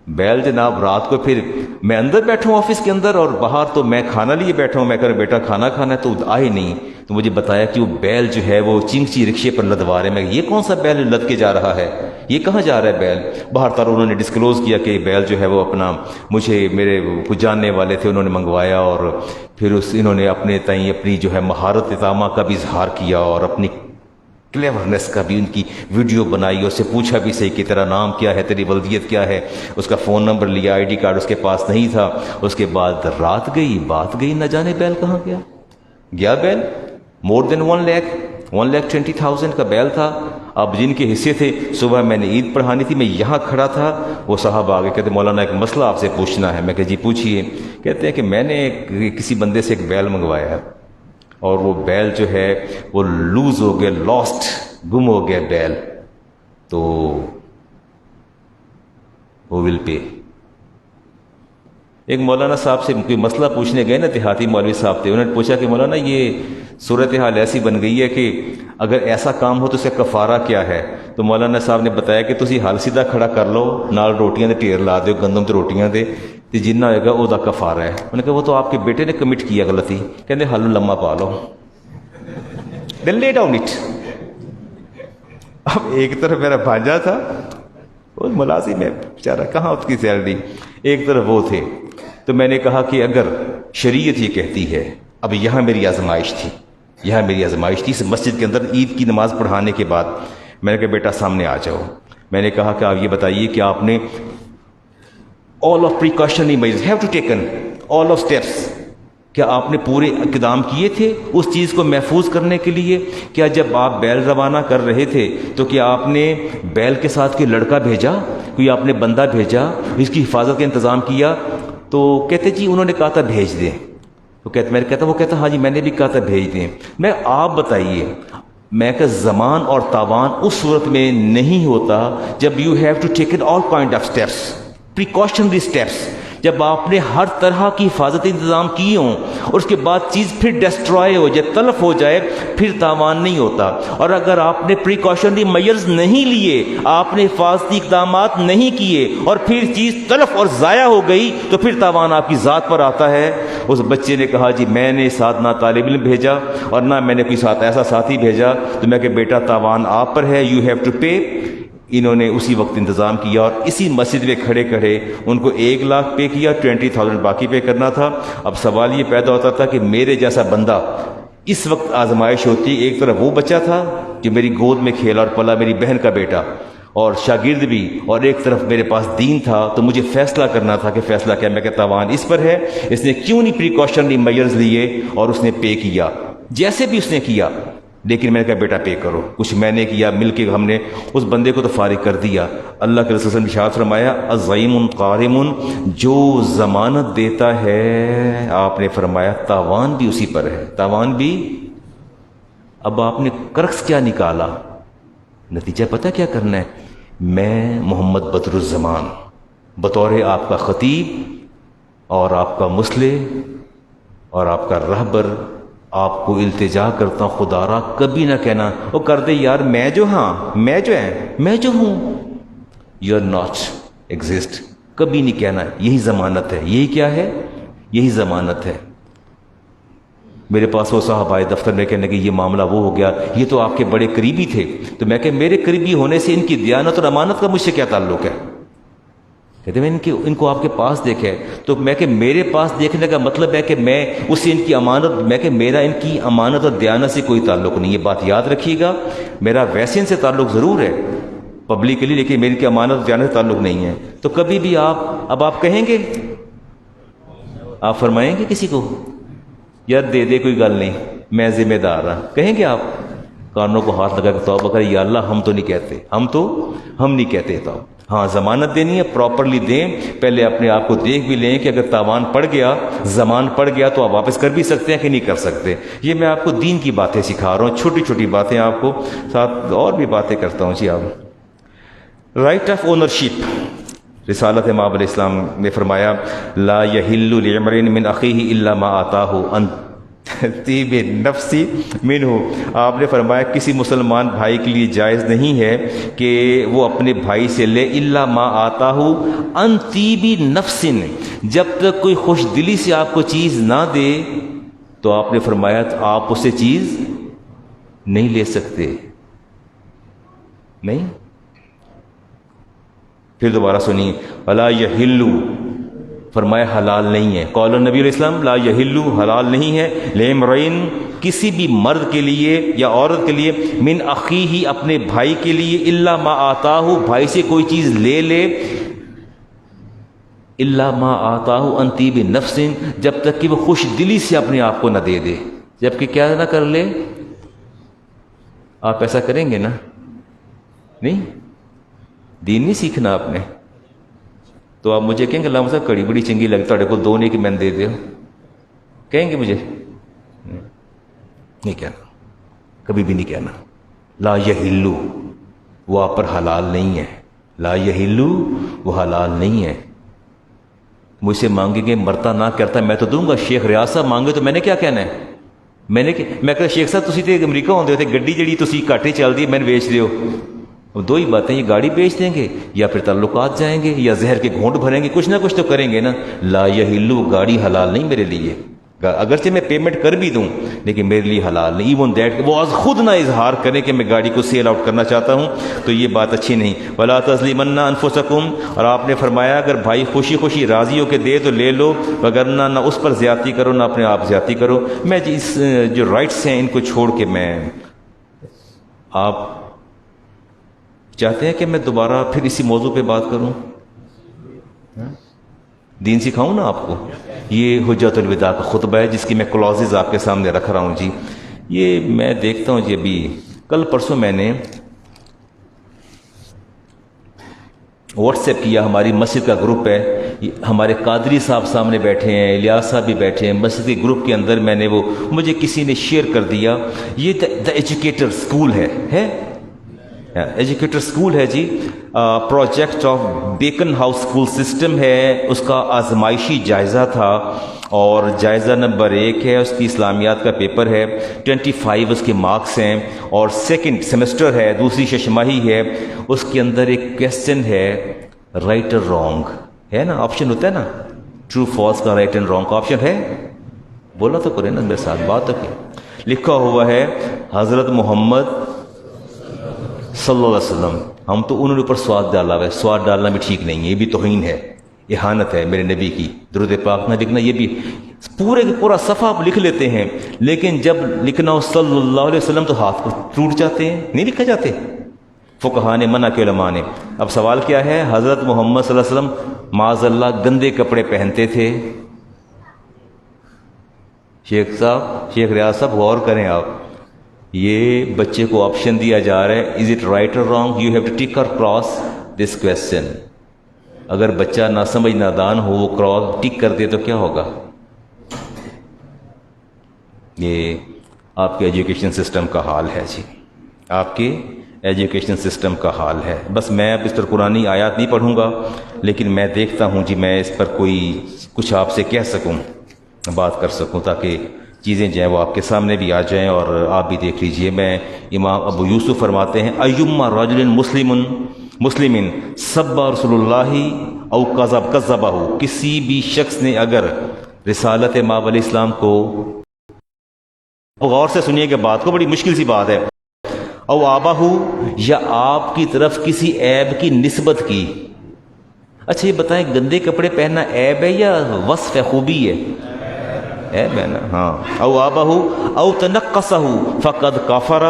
بیل جناب رات کو پھر میں اندر بیٹھا ہوں آفس کے اندر, اور باہر تو میں کھانا لیے بیٹھا ہوں. میں کہہ رہا بیٹا کھانا کھانا ہے, تو آئے نہیں. تو مجھے بتایا کہ وہ بیل جو ہے وہ چنگچی رکشے پر لدوا رہے. میں یہ کون سا بیل لد کے جا رہا ہے, یہ کہاں جا رہا ہے بیل. باہر تر انہوں نے ڈسکلوز کیا کہ بیل جو ہے وہ اپنا مجھے میرے کچھ جاننے والے تھے انہوں نے منگوایا, اور پھر انہوں نے اپنے تئیں اپنی جو ہے مہارت تامہ کا بھی اظہار کیا اور اپنی کلیورنس کا بھی ان کی ویڈیو بنائی. اس سے پوچھا بھی صحیح کہ تیرا نام کیا ہے, تیری ولدیت کیا ہے, اس کا فون نمبر لیا, آئی ڈی کارڈ اس کے پاس نہیں تھا. اس کے بعد رات گئی, بات گئی, نہ جانے بیل کہاں گیا بیل. مور دین 1,20,000 کا بیل تھا. اب جن کے حصے تھے, صبح میں نے عید پڑھانی تھی, میں یہاں کھڑا تھا, وہ صاحب آگے کہتے مولانا ایک مسئلہ آپ سے پوچھنا ہے. میں کہ جی پوچھیے. کہتے ہیں کہ میں نے کسی بندے سے ایک بیل منگوایا ہے, اور وہ بیل جو ہے وہ لوز ہو گیا, لاسٹ, گم ہو گیا بیل, تو وہ ول پے. ایک مولانا صاحب سے کوئی مسئلہ پوچھنے گئے نا, دیہاتی مولوی صاحب تھے, انہوں نے پوچھا کہ مولانا یہ صورتحال ایسی بن گئی ہے کہ اگر ایسا کام ہو تو اس کا کفارہ کیا ہے. تو مولانا صاحب نے بتایا کہ تسی حال سیدھا کھڑا کر لو, نال روٹیاں دے ٹھیر لا دیو, گندم تے روٹیاں دے, تے جنہ ہوئے گا او دا کفارہ ہے. انہوں نے کہا وہ تو آپ کے بیٹے نے کمٹ کیا غلطی. کہتے حل لمحہ پا لو, دین لے ڈاؤن اٹ. اب ایک طرف میرا بھانجا تھا, وہ ملازم ہے بیچارہ، کہاں اس کی سیلری، ایک طرف وہ تھے. تو میں نے کہا کہ اگر شریعت یہ کہتی ہے، اب یہاں میری آزمائش تھی اس مسجد کے اندر عید کی نماز پڑھانے کے بعد. میں نے کہا بیٹا سامنے آ جاؤ. میں نے کہا کہ آپ یہ بتائیے کہ آپ نے all of precautionary measures have to taken all of steps، کیا آپ نے پورے اقدام کیے تھے اس چیز کو محفوظ کرنے کے لیے؟ کیا جب آپ بیل روانہ کر رہے تھے تو کیا آپ نے بیل کے ساتھ کوئی لڑکا بھیجا، کوئی آپ نے بندہ بھیجا، اس کی حفاظت کا انتظام کیا؟ تو کہتے جی انہوں نے کہا تھا بھیج دیں. تو میں نے کہتا وہ کہتا ہاں جی میں نے بھی کہا تھا بھیج دیں. میں آپ بتائیے، میں کہ زمان اور تاوان اس صورت میں نہیں ہوتا جب you have to take all kind of steps, precautionary steps, جب آپ نے ہر طرح کی حفاظتی انتظام کیے ہوں اور اس کے بعد چیز پھر ڈسٹرائے ہو جائے، تلف ہو جائے، پھر تاوان نہیں ہوتا. اور اگر آپ نے پریکاشنری میئرز نہیں لیے، آپ نے حفاظتی اقدامات نہیں کیے اور پھر چیز تلف اور ضائع ہو گئی تو پھر تاوان آپ کی ذات پر آتا ہے. اس بچے نے کہا جی میں نے ساتھ نہ طالب علم بھیجا اور نہ میں نے کوئی ساتھ ایسا ساتھی بھیجا. تو میں کہ بیٹا تاوان آپ پر ہے، یو ہیو ٹو پے. انہوں نے اسی وقت انتظام کیا اور اسی مسجد میں کھڑے کھڑے ان کو 1 لاکھ پے کیا، 20,000 باقی پے کرنا تھا. اب سوال یہ پیدا ہوتا تھا کہ میرے جیسا بندہ، اس وقت آزمائش ہوتی، ایک طرف وہ بچہ تھا کہ میری گود میں کھیلا اور پلا، میری بہن کا بیٹا اور شاگرد بھی، اور ایک طرف میرے پاس دین تھا. تو مجھے فیصلہ کرنا تھا کہ فیصلہ کیا؟ میں کہ تاوان اس پر ہے، اس نے کیوں نہیں پریکاشنری میئرز لیے اور اس نے پے کیا جیسے بھی اس نے کیا. لیکن میں نے کہا بیٹا پے کرو. کچھ میں نے کیا، مل کے ہم نے اس بندے کو تو فارغ کر دیا. اللہ کے رسول صلی اللہ علیہ وسلم نے ارشاد فرمایا الضعیم قارم، جو ضمانت دیتا ہے، آپ نے فرمایا تاوان بھی اسی پر ہے، تاوان بھی. اب آپ نے کرکس کیا نکالا؟ نتیجہ پتہ کیا کرنا ہے؟ میں محمد بدر الزمان بطور آپ کا خطیب اور آپ کا مصلح اور آپ کا رہبر آپ کو التجا کرتا ہوں، خدا را کبھی نہ کہنا وہ کر دے یار میں جو ہوں، یو آر ناٹ ایگزسٹ، کبھی نہیں کہنا. یہی ضمانت ہے. یہی کیا ہے؟ یہی ضمانت ہے. میرے پاس وہ صاحب آئے دفتر میں کہنے کہ یہ معاملہ وہ ہو گیا، یہ تو آپ کے بڑے قریبی تھے. تو میں کہ میرے قریبی ہونے سے ان کی دیانت اور امانت کا مجھ سے کیا تعلق ہے؟ کہتے میں ان کو آپ کے پاس دیکھا ہے. تو میں کہ میرے پاس دیکھنے کا مطلب ہے کہ میں اس سے ان کی امانت، میں کہ میرا ان کی امانت اور دیانت سے کوئی تعلق نہیں. یہ بات یاد رکھیے گا. میرا ویسے ان سے تعلق ضرور ہے پبلکلی، لیکن میری کی امانت اور دیانت سے تعلق نہیں ہے. تو کبھی بھی اب آپ کہیں گے، آپ فرمائیں گے کسی کو یار دے دے کوئی گل نہیں میں ذمہ دار ہوں؟ کہیں گے آپ؟ کانوں کو ہاتھ لگا کے توبہ کریں یا اللہ ہم تو نہیں کہتے، ہم نہیں کہتے. تو ہاں ضمانت دینی ہے، پراپرلی دیں. پہلے اپنے آپ کو دیکھ بھی لیں کہ اگر تاوان پڑ گیا، زمان پڑ گیا تو آپ واپس کر بھی سکتے ہیں کہ نہیں کر سکتے. یہ میں آپ کو دین کی باتیں سکھا رہا ہوں، چھوٹی چھوٹی باتیں آپ کو، ساتھ اور بھی باتیں کرتا ہوں. جی آپ رائٹ آف اونرشپ، رسالت امام علیہ السلام نے فرمایا لا یحل لعمر من اخیہ الا ما آتاہ ان طیب نفسی منہ. آپ نے فرمایا کسی مسلمان بھائی کے لیے جائز نہیں ہے کہ وہ اپنے بھائی سے لے الا ما آتاہ ان طیب نفس، جب تک کوئی خوش دلی سے آپ کو چیز نہ دے تو آپ نے فرمایا آپ اسے چیز نہیں لے سکتے. نہیں. پھر دوبارہ سنیے ولا یحل، فرمایا حلال نہیں ہے. قول النبی علیہ السلام لا یحل، حلال نہیں ہے، لامرئن، کسی بھی مرد کے لیے یا عورت کے لیے، من اخیہ، اپنے بھائی کے لیے، الا ما آتاہ، بھائی سے کوئی چیز لے، الا ما آتاہ ان طیب نفس، جب تک کہ وہ خوش دلی سے اپنے آپ کو نہ دے دے. جب کہ کیا نہ کر لے. آپ ایسا کریں گے نا؟ نہیں. دین نہیں سیکھنا آپ نے تو آپ مجھے کہیں گے اللہ صاحب کڑی بڑی چنگی لگتا ہے کو دو نہیں کہ میں نے دے دے، کہیں گے مجھے؟ نہیں کہنا، کبھی بھی نہیں کہنا. لا یحل، وہ آپ پر حلال نہیں ہے. لا یحل، وہ حلال نہیں ہے. مجھ سے مانگیں گے مرتا نہ کرتا میں تو دوں گا. شیخ ریاض صاحب مانگے تو میں نے کیا کہنا ہے؟ میں کہا شیخ صاحب تسی تے امریکہ ہوندے ہو، گڈی جڑی تسی گھاٹے چلدی میں نے بیچ دیو. دو ہی باتیں، یہ گاڑی بیچ دیں گے یا پھر تعلقات جائیں گے یا زہر کے گھونٹ بھریں گے، کچھ نہ کچھ تو کریں گے نا. لا یحل، گاڑی حلال نہیں میرے لیے. اگرچہ میں پیمنٹ کر بھی دوں لیکن میرے لیے حلال نہیں. ایون دیٹ وہ خود نہ اظہار کریں کہ میں گاڑی کو سیل آؤٹ کرنا چاہتا ہوں, تو یہ بات اچھی نہیں. ولا تظلمن انفسکم, اور آپ نے فرمایا اگر بھائی خوشی خوشی راضی ہو کے دے تو لے لو, وگرنہ نہ اس پر زیادتی کرو نہ اپنے آپ زیادتی کرو. میں اس جو رائٹس ہیں ان کو چھوڑ کے میں, آپ چاہتے ہیں کہ میں دوبارہ پھر اسی موضوع پہ بات کروں, دین سکھاؤں نا آپ کو. یہ حجت الوداع کا خطبہ ہے جس کی میں کلوزز آپ کے سامنے رکھ رہا ہوں جی. یہ میں دیکھتا ہوں جی, ابھی کل پرسوں میں نے واٹس ایپ کیا, ہماری مسجد کا گروپ ہے, ہمارے قادری صاحب سامنے بیٹھے ہیں, الیاس صاحب بھی بیٹھے ہیں مسجد کے گروپ کے اندر. میں نے وہ مجھے کسی نے شیئر کر دیا, یہ دا ایجوکیٹر اسکول ہے ایجوکیٹر اسکول ہے جی. Project of Beaconhouse school system ہے, اس کا آزمائشی جائزہ تھا اور جائزہ نمبر 1 ہے, اس کی اسلامیات کا پیپر ہے, 25 اس کے مارکس ہیں, اور سیکنڈ سیمسٹر ہے, دوسری ششماہی ہے. اس کے اندر ایک کویسچن ہے رائٹ اور رانگ ہے نا, آپشن ہوتا ہے نا, ٹرو فالس کا رائٹ اینڈ رانگ کا آپشن ہے. بولا تو کرے نا میرے ساتھ بات. لکھا ہوا ہے حضرت محمد صلی اللہ علیہ وسلم. ہم تو انہوں نے اوپر سواد ڈالا ہوا ہے, سواد ڈالنا بھی ٹھیک نہیں ہے, یہ بھی توہین ہے, اہانت ہے میرے نبی کی. درود پاک نہ لکھنا, یہ بھی پورے کا پورا صفحہ آپ لکھ لیتے ہیں, لیکن جب لکھنا ہو صلی اللہ علیہ وسلم تو ہاتھ کو ٹوٹ جاتے ہیں, نہیں لکھا جاتے. فقہاء نے منع کیا, علماء نے. اب سوال کیا ہے, حضرت محمد صلی اللہ علیہ وسلم معاذ اللہ گندے کپڑے پہنتے تھے. شیخ صاحب, شیخ ریاض صاحب غور کریں آپ, یہ بچے کو آپشن دیا جا رہا ہے, از اٹ رائٹ اور رانگ, یو ہیو ٹو ٹک اور کراس دس کویسچن. اگر بچہ نہ سمجھ نادان ہو وہ کراس ٹک کر دے تو کیا ہوگا؟ یہ آپ کے ایجوکیشن سسٹم کا حال ہے جی, آپ کے ایجوکیشن سسٹم کا حال ہے. بس میں اب اس پر قرآنی آیات نہیں پڑھوں گا, لیکن میں دیکھتا ہوں جی میں اس پر کوئی کچھ آپ سے کہہ سکوں, بات کر سکوں, تاکہ چیزیں جو ہیں وہ آپ کے سامنے بھی آ جائیں اور آپ بھی دیکھ لیجئے. میں امام ابو یوسف فرماتے ہیں ایما رجل مسلم سب رسول اللہ او کذبہ, کسی بھی شخص نے اگر رسالت ماب علیہ السلام کو, غور سے سنیے کہ بات کو, بڑی مشکل سی بات ہے, او آباہ, یا آپ کی طرف کسی عیب کی نسبت کی. اچھا یہ بتائیں گندے کپڑے پہننا عیب ہے یا وصف ہے, خوبی ہے؟ عیب ہے نا, ہاں. او آباہ او تنقصہ فقد کفر,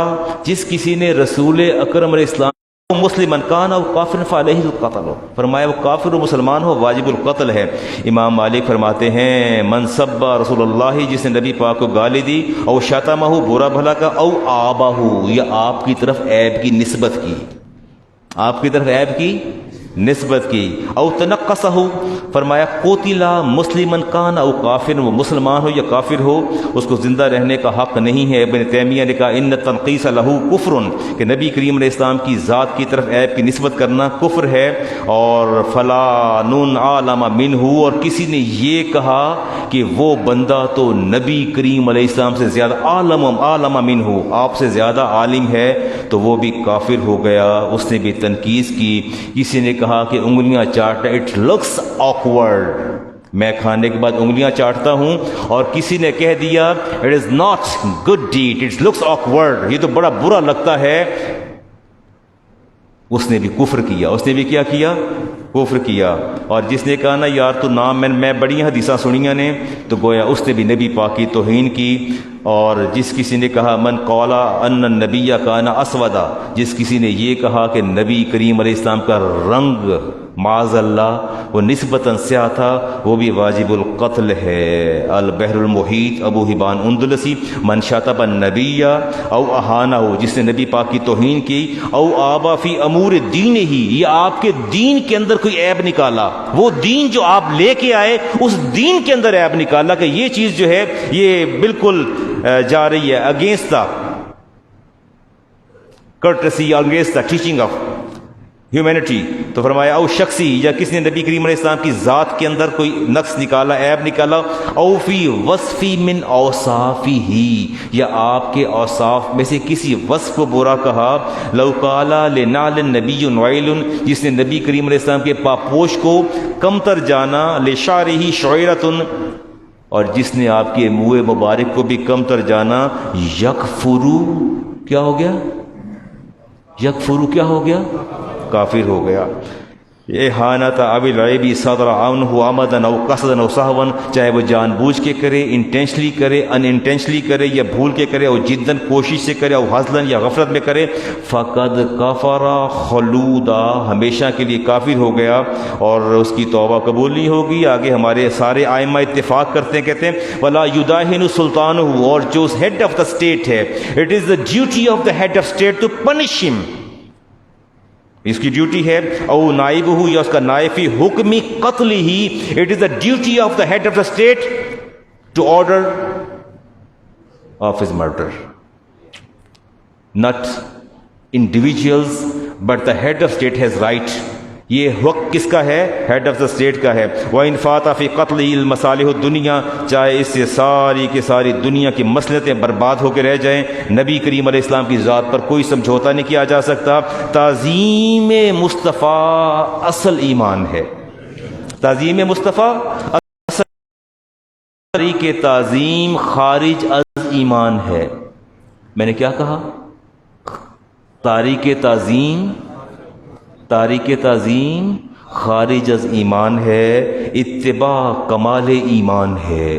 جس کسی نے رسول اکرم علیہ السلام مسلمان کان او کافر فعلیہ القتل, فرمایا وہ کافر و مسلمان ہو واجب القتل ہے. امام مالک فرماتے ہیں من سب رسول اللہ, جس نے نبی پاک کو گالی دی, او شتمہ, برا بھلا کا, او آبہ, یا آپ کی طرف عیب کی نسبت کی, آپ کی طرف عیب کی نسبت کی, او تنقصہ, فرمایا قتلا مسلمن کان او کافر, وہ مسلمان ہو یا کافر ہو اس کو زندہ رہنے کا حق نہیں ہے. ابن تیمیہ نے کہا ان تنقیص لہو کفر, کہ نبی کریم علیہ السلام کی ذات کی طرف عیب کی نسبت کرنا کفر ہے. اور فلا نون عالم منہ, اور کسی نے یہ کہا کہ وہ بندہ تو نبی کریم علیہ السلام سے زیادہ عالم منہ, آپ سے زیادہ عالم ہے, تو وہ بھی کافر ہو گیا. اس نے بھی تنقیص کی. کسی نے کہا کہ انگلیاں چاٹنا اٹ لکس آکورڈ, میں کھانے کے بعد انگلیاں چاٹتا ہوں, اور کسی نے کہہ دیا it is not good deed, it looks awkward, یہ تو بڑا برا لگتا ہے, اس نے بھی کفر کیا. اس نے بھی کیا کیا؟ کفر کیا. اور جس نے کہا نا یار تو نام میں بڑی حدیثاں سنیاں نے, تو گویا اس نے بھی نبی پاک کی توہین کی. اور جس کسی نے کہا من قولا ان النبی کان اسودا, جس کسی نے یہ کہا کہ نبی کریم علیہ السلام کا رنگ معاذ اللہ وہ نسبتاً سیاہ تھا, وہ بھی واجب القتل ہے. البحر المحیط ابو حبان اندلسی من شتم النبی او اہانہ, جس نے نبی پاک کی توہین کی, او آبا فی امور دین ہی, یا آپ کے دین کے اندر کوئی عیب نکالا, وہ دین جو آپ لے کے آئے اس دین کے اندر عیب نکالا کہ یہ چیز جو ہے یہ بالکل جا رہی ہے against the courtesy, against the teaching of humanity. تو فرمایا او شخصی, یا کس نے نبی کریم علیہ السلام کی ذات کے اندر کوئی نقص نکالا, عیب نکالا, او فی وصفی من اوصافی ہی, یا آپ کے اوصاف میں سے کسی وصف کو برا کہا. لو قالا لنعل النبی ویل, جس نے نبی کریم علیہ السلام کے پاپوش کو کمتر جانا, لشعرہ شعیرۃ, اور جس نے آپ کے منہ مبارک کو بھی کم تر جانا یکفرو کیا ہو گیا؟ یکفرو کیا ہو گیا؟ کافر ہو گیا. احانت اب العیبی صدر عنہ عمدا او قصدا او سہوا، چاہے وہ جان بوجھ کے کرے، انٹینشنلی کرے، ان انٹینشنلی کرے، یا بھول کے کرے، اور جداً کوشش سے کرے، اور حزلاً یا غفلت میں کرے، فقد کفر خلودا، ہمیشہ کے لیے کافر ہو گیا اور اس کی توبہ قبول نہیں ہوگی. آگے ہمارے سارے ائمہ اتفاق کرتے ہیں، کہتے ہیں ولا یداہن سلطانہ، اور جو ہیڈ آف دا اسٹیٹ ہے، it is the duty of the head of state to punish him, اس کی ڈیوٹی ہے، او نائب ہو یا اس کا نائب فی حکمی قتل ہی، it is the duty of the head of the state to order of his murder, not individuals but the head of state has right. یہ حق کس کا ہے؟ ہیڈ آف دا اسٹیٹ کا ہے. وَإِنْ فَاتَ فِي قَتْلِهِ الْمَصَالِحُ الدُّنْيَا، چاہے اس سے ساری کی ساری دنیا کی مصلحتیں برباد ہو کے رہ جائیں، نبی کریم علیہ السلام کی ذات پر کوئی سمجھوتا نہیں کیا جا سکتا. تعظیم مصطفیٰ اصل ایمان ہے. تعظیم مصطفیٰ اصل کے تعظیم خارج از ایمان ہے. میں نے کیا کہا؟ تاریخ تعظیم خارج از ایمان ہے، اتباع کمال ایمان ہے.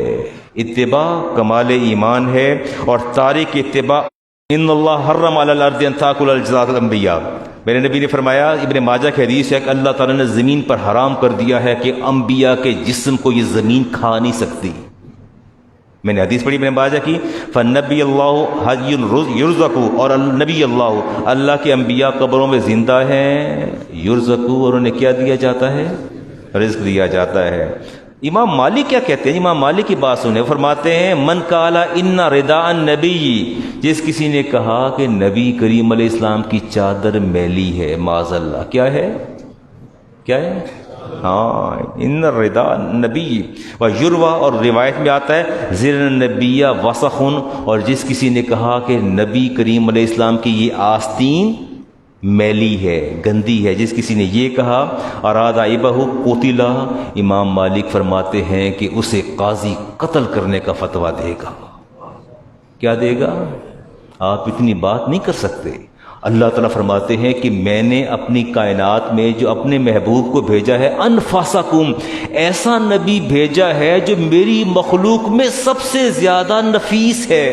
اتباع کمال ایمان ہے. اور تاریخ اتباع، ان اللہ حرم علی الارض ان تاکل اجزاء الانبیاء، میرے نبی نے فرمایا، ابن ماجہ کی حدیث ہے کہ اللہ تعالیٰ نے زمین پر حرام کر دیا ہے کہ انبیاء کے جسم کو یہ زمین کھا نہیں سکتی. میں نے حدیث پڑھی ابن ماجہ کی، فالنبی اللہ حی یرزق، اور نبی اللہ کے انبیاء قبروں میں زندہ ہیں، یرزق، اور انہیں کیا دیا جاتا ہے؟ رزق دیا جاتا ہے. امام مالک کیا کہتے ہیں؟ امام مالک کی بات سنیں، فرماتے ہیں من قال ان رداء النبی، جس کسی نے کہا کہ نبی کریم علیہ السلام کی چادر میلی ہے، معاذ اللہ، کیا ہے؟ کیا ہے؟ ہاں، ان الرداء نبی و یروا، اور روایت میں آتا ہے زر النبی وسخن، اور جس کسی نے کہا کہ نبی کریم علیہ السلام کی یہ آستین میلی ہے، گندی ہے، جس کسی نے یہ کہا، اراد عیبہ قتلا، امام مالک فرماتے ہیں کہ اسے قاضی قتل کرنے کا فتویٰ دے گا. کیا دے گا؟ آپ اتنی بات نہیں کر سکتے. اللہ تعالیٰ فرماتے ہیں کہ میں نے اپنی کائنات میں جو اپنے محبوب کو بھیجا ہے، انفسکم، ایسا نبی بھیجا ہے جو میری مخلوق میں سب سے زیادہ نفیس ہے،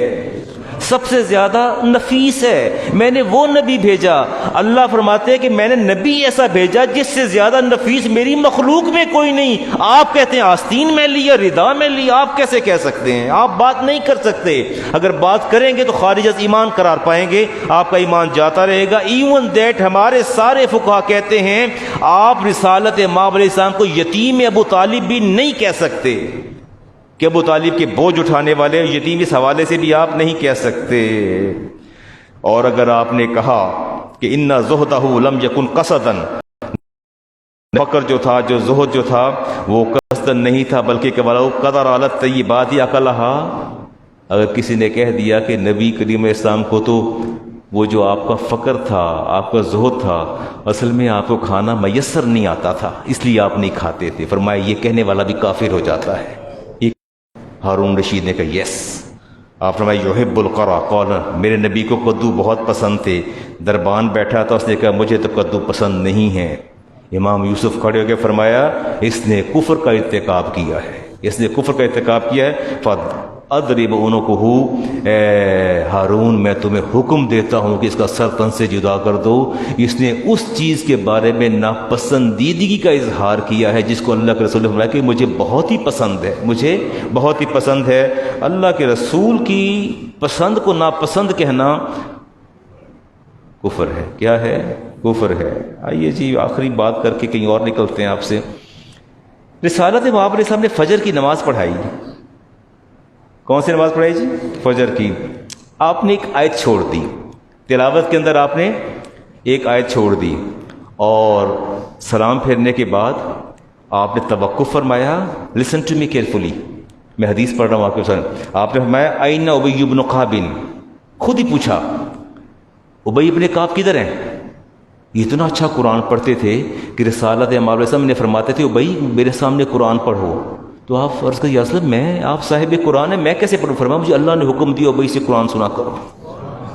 سب سے زیادہ نفیس ہے. میں نے وہ نبی بھیجا. اللہ فرماتے ہیں کہ میں نے نبی ایسا بھیجا جس سے زیادہ نفیس میری مخلوق میں کوئی نہیں. آپ کہتے ہیں آستین میلی یا ردا میلی، آپ کیسے کہہ سکتے ہیں؟ آپ بات نہیں کر سکتے. اگر بات کریں گے تو خارج از ایمان قرار پائیں گے، آپ کا ایمان جاتا رہے گا. ایون دیٹ ہمارے سارے فقہا کہتے ہیں آپ رسالت مآب علیہ السلام کو یتیم ابو طالب بھی نہیں کہہ سکتے، کہ ابو طالب کے بوجھ اٹھانے والے یتیم، اس حوالے سے بھی آپ نہیں کہہ سکتے. اور اگر آپ نے کہا کہ ان زہدہ لم یکن قصدا، فقر جو تھا، جو زہد جو تھا وہ قصدن نہیں تھا بلکہ کہ ولو قدر علی الطیبات اکلھا، اگر کسی نے کہہ دیا کہ نبی کریم علیہ السلام کو تو وہ جو آپ کا فقر تھا، آپ کا زہد تھا، اصل میں آپ کو کھانا میسر نہیں آتا تھا، اس لیے آپ نہیں کھاتے تھے، فرمایا یہ کہنے والا بھی کافر ہو جاتا ہے. ہارون رشید نے کہا یس. آپ فرمایا یحب القرا، قال میرے نبی کو کدو بہت پسند تھے. دربان بیٹھا تھا، اس نے کہا مجھے تو کدو پسند نہیں ہے. امام یوسف کھڑے ہو کے فرمایا اس نے کفر کا ارتکاب کیا ہے، اس نے کفر کا ارتکاب کیا ہے. فاضرب عنقہ، اے ہارون میں تمہیں حکم دیتا ہوں کہ اس کا سر تن سے جدا کر دو. اس نے اس چیز کے بارے میں ناپسندیدگی کا اظہار کیا ہے جس کو اللہ کے رسول نے فرمایا کہ مجھے بہت ہی پسند ہے، مجھے بہت ہی پسند ہے. اللہ کے رسول کی پسند کو ناپسند کہنا کفر ہے. کیا ہے؟ کفر ہے. آئیے جی آخری بات کر کے کہیں اور نکلتے ہیں آپ سے. رسالت مآب علیہ السلام نے فجر کی نماز پڑھائی. کون سی نماز پڑھائی جی؟ فجر کی. آپ نے ایک آیت چھوڑ دی تلاوت کے اندر، آپ نے ایک آیت چھوڑ دی، اور سلام پھیرنے کے بعد آپ نے توقف فرمایا. لسن ٹو می کیئرفلی، میں حدیث پڑھ رہا ہوں آپ کے سامنے. آپ نے فرمایا این ابی بن کعب، خود ہی پوچھا ابی ابن کعب کدھر ہیں؟ اتنا اچھا قرآن پڑھتے تھے کہ رسالت مآب علیہ السلام نے فرماتے تھے ابی میرے سامنے قرآن پڑھو. تو آپ عرض کریں یا رسول اللہ میں آپ صاحب قرآن ہیں، میں کیسے پڑھوں؟ فرمایا مجھے اللہ نے حکم دیا ابئی سے قرآن سنا کرو،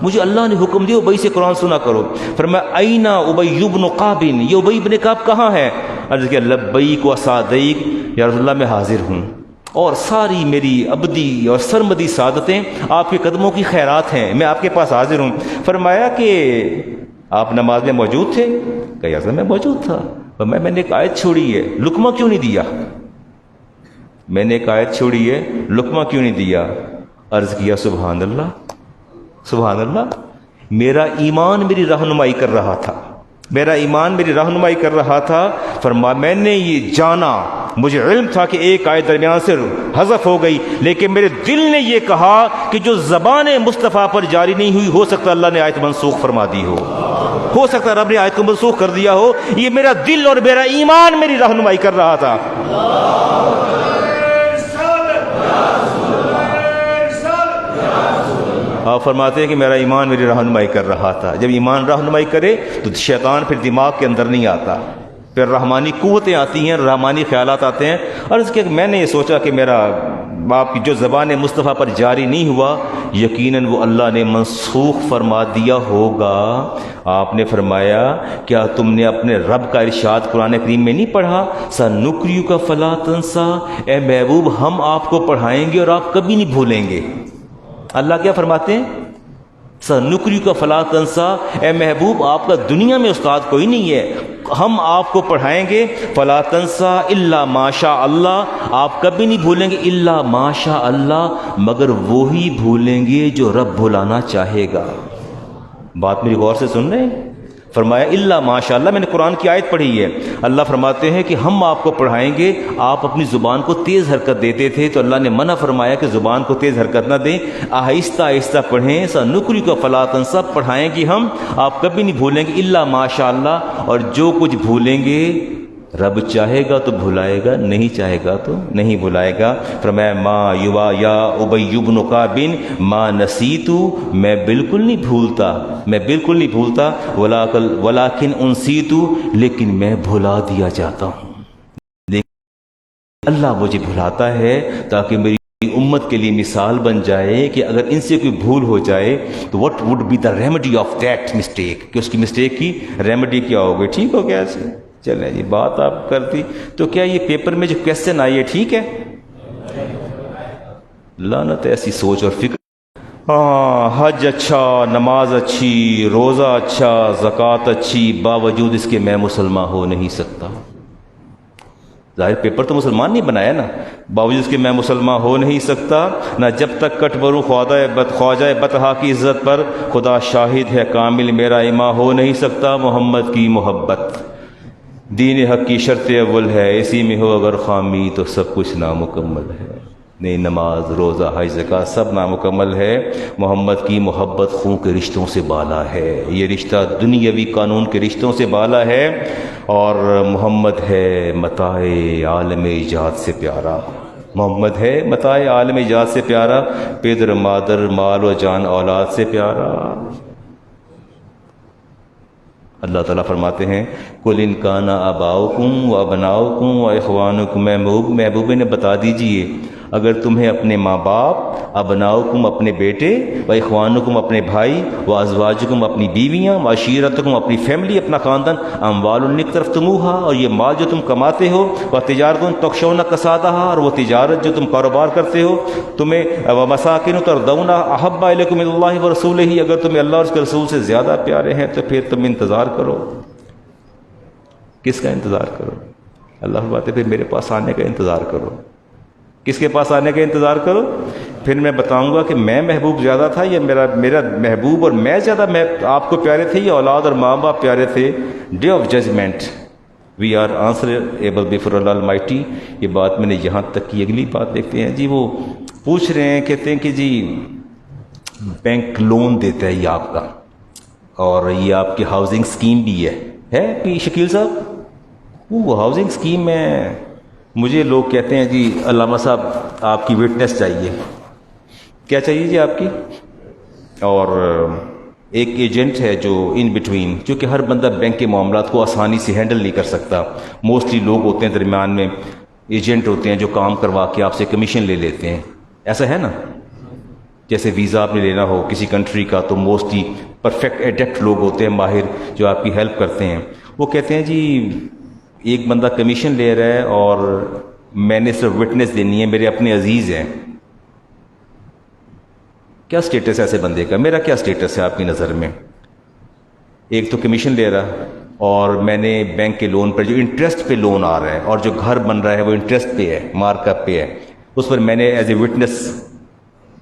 مجھے اللہ نے حکم دیا ابئی سے قرآن سنا کرو۔ فرمایا اینا ابی بن کعب، یہ ابی بن کعب کہاں ہے؟ عرض کیا لبیک و صادیک، یا رسول اللہ میں حاضر ہوں، اور ساری میری ابدی اور سرمدی سعادتیں آپ کے قدموں کی خیرات ہیں، میں آپ کے پاس حاضر ہوں۔ فرمایا کہ آپ نماز میں موجود تھے؟ کہ یا رسول اللہ میں موجود تھا۔ فرمایا میں نے ایک آیت چھوڑی ہے، لقمہ کیوں نہیں دیا؟ میں نے ایک آیت چھوڑی ہے، لقمہ کیوں نہیں دیا؟ عرض کیا سبحان اللہ، سبحان اللہ، میرا ایمان میری رہنمائی کر رہا تھا، میرا ایمان میری رہنمائی کر رہا تھا۔ فرمایا میں نے یہ جانا، مجھے علم تھا کہ ایک آیت درمیان سے حذف ہو گئی، لیکن میرے دل نے یہ کہا کہ جو زبان مصطفیٰ پر جاری نہیں ہوئی، ہو سکتا اللہ نے آیت منسوخ فرما دی ہو سکتا رب نے آیت کو منسوخ کر دیا ہو۔ یہ میرا دل اور میرا ایمان میری رہنمائی کر رہا تھا۔ آپ فرماتے ہیں کہ میرا ایمان میری رہنمائی کر رہا تھا۔ جب ایمان رہنمائی کرے تو شیطان پھر دماغ کے اندر نہیں آتا، پھر رحمانی قوتیں آتی ہیں، رحمانی خیالات آتے ہیں۔ عرض کیا کہ میں نے یہ سوچا کہ میرا آپ کی جو زبان مصطفیٰ پر جاری نہیں ہوا، یقیناً وہ اللہ نے منسوخ فرما دیا ہوگا۔ آپ نے فرمایا کیا تم نے اپنے رب کا ارشاد قرآن کریم میں نہیں پڑھا؟ سَنُقْرِئُكَ فَلَا تَنسَىٰ، اے محبوب ہم آپ کو پڑھائیں گے اور آپ کبھی نہیں بھولیں گے۔ اللہ کیا فرماتے ہیں؟ سَنُقْرِئُكَ فَلَا تَنسَىٰ، اے محبوب آپ کا دنیا میں استاد کوئی نہیں ہے، ہم آپ کو پڑھائیں گے۔ فَلَا تَنسَىٰ إِلَّا مَا شَاءَ اللَّهُ، آپ کبھی نہیں بھولیں گے إِلَّا مَا شَاءَ اللَّهُ، مگر وہی بھولیں گے جو رب بھلانا چاہے گا۔ بات میری غور سے سن رہے ہیں؟ فرمایا الا ماشاء اللہ، میں نے قرآن کی آیت پڑھی ہے، اللہ فرماتے ہیں کہ ہم آپ کو پڑھائیں گے۔ آپ اپنی زبان کو تیز حرکت دیتے تھے تو اللہ نے منع فرمایا کہ زبان کو تیز حرکت نہ دیں، آہستہ آہستہ پڑھیں۔ سَنُقْرِئُكَ فَلَا تَنسَىٰ، پڑھائیں گے ہم، آپ کبھی نہیں بھولیں گے الا ماشاء اللہ، اور جو کچھ بھولیں گے رب چاہے گا تو بھلائے گا، نہیں چاہے گا تو نہیں بھلائے گا۔ فرمایا ما یوا یا ابی بن کعب ما نسیتو، میں بالکل نہیں بھولتا، میں بالکل نہیں بھولتا، ولیکن انسیتو، لیکن میں بھلا دیا جاتا ہوں۔ لیکن اللہ مجھے بھلاتا ہے تاکہ میری امت کے لیے مثال بن جائے کہ اگر ان سے کوئی بھول ہو جائے تو what would be the remedy of that mistake، کہ اس کی مسٹیک کی ریمیڈی کیا ہوگی۔ ٹھیک ہو گیا ایسے؟ چلیں جی، بات آپ کرتی تو کیا یہ پیپر میں جو کویسچن آئی ہے ٹھیک ہے؟ لعنت ایسی سوچ اور فکر۔ حج اچھا، نماز اچھی، روزہ اچھا، زکوٰۃ اچھی، باوجود اس کے میں مسلمان ہو نہیں سکتا۔ ظاہر پیپر تو مسلمان نہیں بنایا نا، باوجود اس کے میں مسلمان ہو نہیں سکتا۔ نہ جب تک کٹ بروں خواجہ بطحا کی عزت پر، خدا شاہد ہے کامل میرا ایمان ہو نہیں سکتا۔ محمد کی محبت دین حق کی شرط اول ہے، اسی میں ہو اگر خامی تو سب کچھ نامکمل ہے۔ نہیں، نماز، روزہ، حج، زکوٰۃ سب نامکمل ہے۔ محمد کی محبت خون کے رشتوں سے بالا ہے، یہ رشتہ دنیاوی قانون کے رشتوں سے بالا ہے، اور محمد ہے متاع عالم ایجاد سے پیارا۔ محمد ہے متاع عالم ایجاد سے پیارا، پدر مادر مال و جان اولاد سے پیارا۔ اللہ تعالیٰ فرماتے ہیں قُلْ إِنْ كَانَ آبَاؤُكُمْ وَأَبْنَاؤُكُمْ وَإِخْوَانُكُمْ، محبوب نے بتا دیجئے اگر تمہیں اپنے ماں باپ، ابناؤکم اپنے بیٹے، وإخوانکم اپنے بھائی، وازواجکم اپنی بیویاں، وعشیرتکم اپنی فیملی، اپنا خاندان، اموال اقترفتموہا، اور یہ مال جو تم کماتے ہو، وتجارت تخشون کسادہا، اور وہ تجارت جو تم کاروبار کرتے ہو، تمہیں ومساکن ترضونہا احب الیکم من اللہ ورسولہ، اگر تمہیں اللہ اور اس کے رسول سے زیادہ پیارے ہیں تو پھر تم انتظار کرو۔ کس کا انتظار کرو؟ اللہ فرماتے پھر میرے پاس آنے کا انتظار کرو۔ کس کے پاس آنے کا انتظار کرو؟ پھر میں بتاؤں گا کہ میں محبوب زیادہ تھا یا میرا محبوب اور میں زیادہ آپ کو پیارے تھے، یا اولاد اور ماں باپ پیارے تھے؟ Day of judgment we are answerable before Allah almighty. یہ بات میں نے یہاں تک کی۔ اگلی بات دیکھتے ہیں جی، وہ پوچھ رہے ہیں، کہتے ہیں کہ جی بینک لون دیتا ہے یہ آپ کا، اور یہ آپ کی ہاؤسنگ اسکیم بھی ہے کہ شکیل صاحب وہ ہاؤسنگ اسکیم میں مجھے لوگ کہتے ہیں جی علامہ صاحب آپ کی وٹنس چاہیے۔ کیا چاہیے جی آپ کی؟ اور ایک ایجنٹ ہے جو ان بٹوین، کیونکہ ہر بندہ بینک کے معاملات کو آسانی سے ہینڈل نہیں کر سکتا، موسٹلی لوگ ہوتے ہیں درمیان میں، ایجنٹ ہوتے ہیں جو کام کروا کے آپ سے کمیشن لے لیتے ہیں، ایسا ہے نا؟ جیسے ویزا آپ نے لینا ہو کسی کنٹری کا تو موسٹلی پرفیکٹ ایڈیکٹ لوگ ہوتے ہیں، ماہر، جو آپ کی ہیلپ کرتے ہیں. وہ کہتے ہیں جی ایک بندہ کمیشن لے رہا ہے اور میں نے صرف وٹنس دینی ہے، میرے اپنے عزیز ہیں. کیا سٹیٹس ہے ایسے بندے کا؟ میرا کیا سٹیٹس ہے آپ کی نظر میں؟ ایک تو کمیشن لے رہا اور میں نے بینک کے لون پر جو انٹرسٹ پہ لون آ رہا ہے اور جو گھر بن رہا ہے وہ انٹرسٹ پہ ہے، مارک اپ پہ ہے، اس پر میں نے ایز اے وٹنس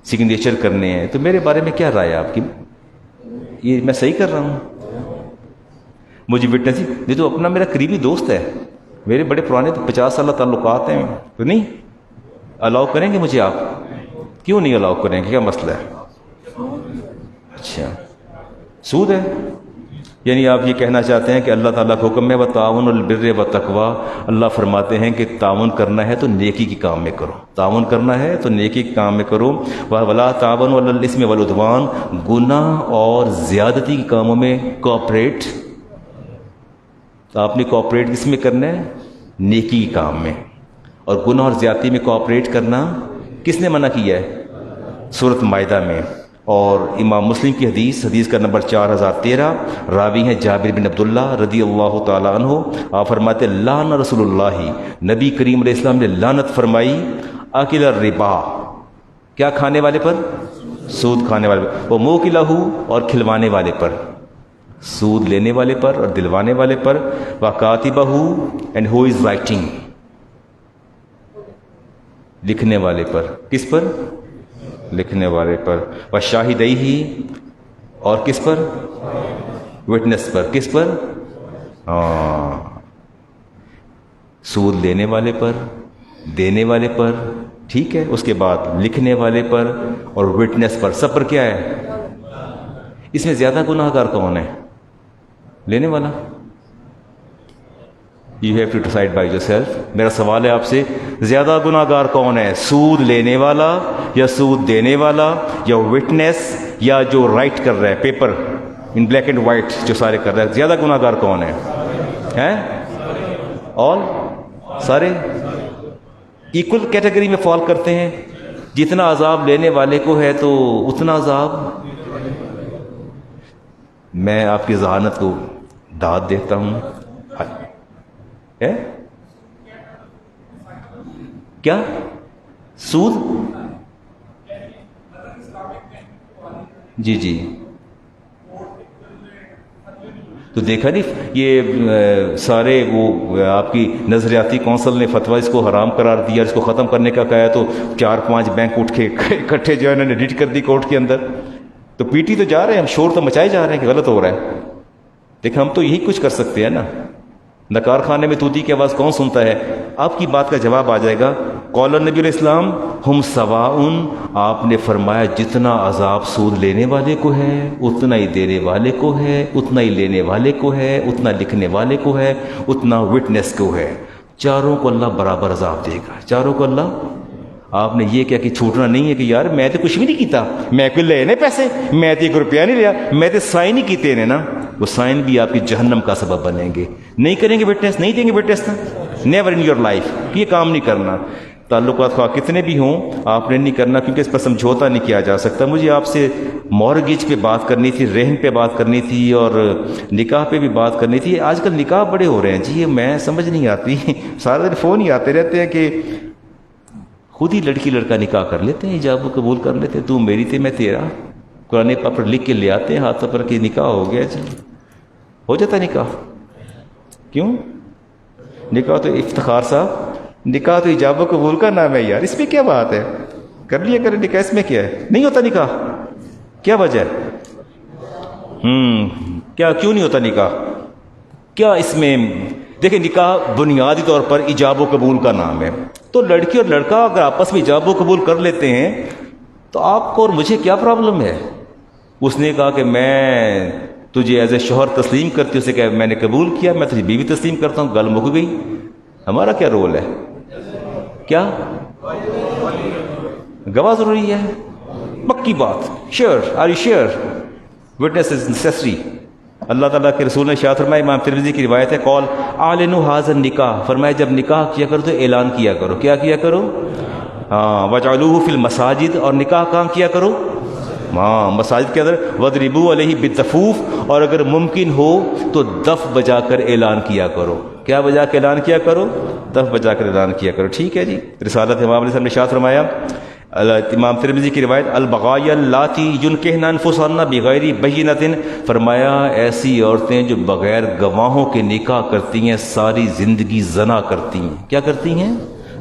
سگنیچر کرنے ہیں. تو میرے بارے میں کیا رائے ہے آپ کی؟ یہ میں صحیح کر رہا ہوں؟ مجھے وٹنس یہ تو اپنا میرا قریبی دوست ہے، میرے بڑے پرانے 50 سالہ تعلقات ہیں، تو نہیں الاؤ کریں گے مجھے آپ؟ کیوں نہیں الاؤ کریں گے؟ کیا مسئلہ ہے؟ اچھا سود ہے، یعنی آپ یہ کہنا چاہتے ہیں کہ اللہ تعالیٰ کا حکم ہے وتعاون البر والتقوی، اللہ فرماتے ہیں کہ تعاون کرنا ہے تو نیکی کے کام میں کرو، تعاون کرنا ہے تو نیکی کے کام میں کرو. ولا تعاونوا علی الاثم والعدوان، گناہ اور زیادتی کے کاموں میں کوآپریٹ. تو آپ نے کوآپریٹ کس میں کرنا ہے؟ نیکی کے کام میں. اور گناہ اور زیادتی میں کوآپریٹ کرنا کس نے منع کیا ہے؟ سورۃ مائدہ میں. اور امام مسلم کی حدیث کا نمبر 4013، راوی ہیں جابر بن عبداللہ رضی اللہ تعالیٰ عنہ. آپ فرماتے لعن رسول اللہ، نبی کریم علیہ السلام نے لعنت فرمائی آکل الربا، کیا کھانے والے پر؟ سود کھانے والے پر. وہ موکلہ، اور کھلوانے والے پر، سود لینے والے پر اور دلوانے والے پر. وکاتبہ، اینڈ ہو از رائٹنگ، لکھنے والے پر. کس پر؟ لکھنے والے پر. وشاہدیہ، اور کس پر؟ وٹنس پر. کس پر؟ سود لینے والے پر، دینے والے پر، ٹھیک ہے. اس کے بعد لکھنے والے پر اور وٹنس پر. سب پر کیا ہے؟ اس میں زیادہ گناہ گار کون ہے؟ لینے والا. You have to decide by yourself. میرا سوال ہے آپ سے، زیادہ گناہ گار کون ہے؟ سود لینے والا یا سود دینے والا یا وٹنس یا جو رائٹ کر رہا ہے paper in black and white جو سارے کر رہا ہے؟ زیادہ گناہ گار کون ہے؟ آل، سارے ایکول کیٹیگری میں فال کرتے ہیں. جتنا عذاب لینے والے کو ہے تو اتنا عذاب. میں آپ کی ذہانت کو داد دیتا ہوں. کیا سود؟ جی تو دیکھا نہیں یہ سارے وہ آپ کی نظریاتی کونسل نے فتویٰ اس کو حرام قرار دیا، اس کو ختم کرنے کا کہا، تو 4-5 بینک اٹھ کے اکٹھے جو ہے انہوں نے ریڈ کر دی کورٹ کے اندر. تو پیٹی تو جا رہے ہیں ہم، شور تو مچائے جا رہے ہیں کہ غلط ہو رہا ہے. دیکھ ہم تو یہی کچھ کر سکتے ہیں نا. نکار خانے میں طوطی کی آواز کون سنتا ہے؟ آپ کی بات کا جواب آ جائے گا. قول النبی علیہ السلام ہم سواء، آپ نے فرمایا جتنا عذاب سود لینے والے کو ہے اتنا ہی دینے والے کو ہے، اتنا ہی لینے والے کو ہے، اتنا لکھنے والے کو ہے، اتنا وٹنس کو ہے. چاروں کو اللہ برابر عذاب دے گا، چاروں کو اللہ. آپ نے یہ کیا کہ چھوٹنا نہیں ہے کہ یار میں تو کچھ بھی نہیں کیتا، میں کوئی لے نہیں پیسے، میں تو 1 روپیہ نہیں لیا، میں تو سائن ہی کیتے ہیں نا. وہ سائن بھی آپ کی جہنم کا سبب بنیں گے. نہیں کریں گے وٹنس، نہیں دیں گے witness, never in your life. یہ کام نہیں کرنا. تعلقات خواہ کتنے بھی ہوں آپ نے نہیں کرنا، کیونکہ اس پر سمجھوتا نہیں کیا جا سکتا. مجھے آپ سے مورگیج پہ بات کرنی تھی، رہن پہ بات کرنی تھی، اور نکاح پہ بھی بات کرنی تھی. آج کل نکاح بڑے ہو رہے ہیں جی، میں سمجھ نہیں آتی. سارے دن فون ہی آتے رہتے ہیں کہ خود ہی لڑکی لڑکا نکاح کر لیتے ہیں، ایجاب کو قبول کر لیتے ہیں، تو میری تھے میں تیرا، قرآن پاک پر لکھ کے لے آتے ہیں ہاتھ پر کہ نکاح ہو گیا جی. ہو جاتا نکاح. کیوں؟ نکاح تو افتخار صاحب، نکاح تو ایجاب و قبول کا نام ہے یار، اس میں کیا بات ہے؟ کر لیا کرے نکاح، اس میں کیا ہے؟ نہیں ہوتا نکاح، کیا وجہ ہے؟ کیا کیوں نہیں ہوتا نکاح؟ کیا اس میں دیکھیں، نکاح بنیادی طور پر ایجاب و قبول کا نام ہے. تو لڑکی اور لڑکا اگر آپس میں ایجاب و قبول کر لیتے ہیں تو آپ کو اور مجھے کیا پرابلم ہے؟ اس نے کہا کہ میں تجھے ایز اے شوہر تسلیم کرتی ہوں، اسے کہ میں نے قبول کیا، میں تجھے بیوی تسلیم کرتا ہوں، گل مک گئی. ہمارا کیا رول ہے؟ کیا گواہ ضروری ہے؟ پکی بات. Share, are you share? Witness is necessary. اللہ تعالیٰ کے رسول نے ارشاد فرمایا، امام ترمذی کی روایت ہے، قول اعلنوا ھذا النکاح، فرمایا جب نکاح کیا کرو تو اعلان کیا کرو. کیا کیا کرو؟ ہاں، وجعلوہ فی المساجد، اور نکاح کہاں کیا کرو؟ ہاں، مساجد کے اندر. وضربوا علیہ بالدفوف، اور اگر ممکن ہو تو دف بجا کر اعلان کیا کرو. کیا بجا کے اعلان کیا کرو؟ دف بجا کر اعلان کیا کرو. ٹھیک ہے جی. رسالت امام علیہ السلام نے ارشاد فرمایا، امام ترمذی کی روایت، البغایا اللاتی ینکحن انفسہن بغیر بینۃ، فرمایا ایسی عورتیں جو بغیر گواہوں کے نکاح کرتی ہیں ساری زندگی زنا کرتی ہیں. کیا کرتی ہیں؟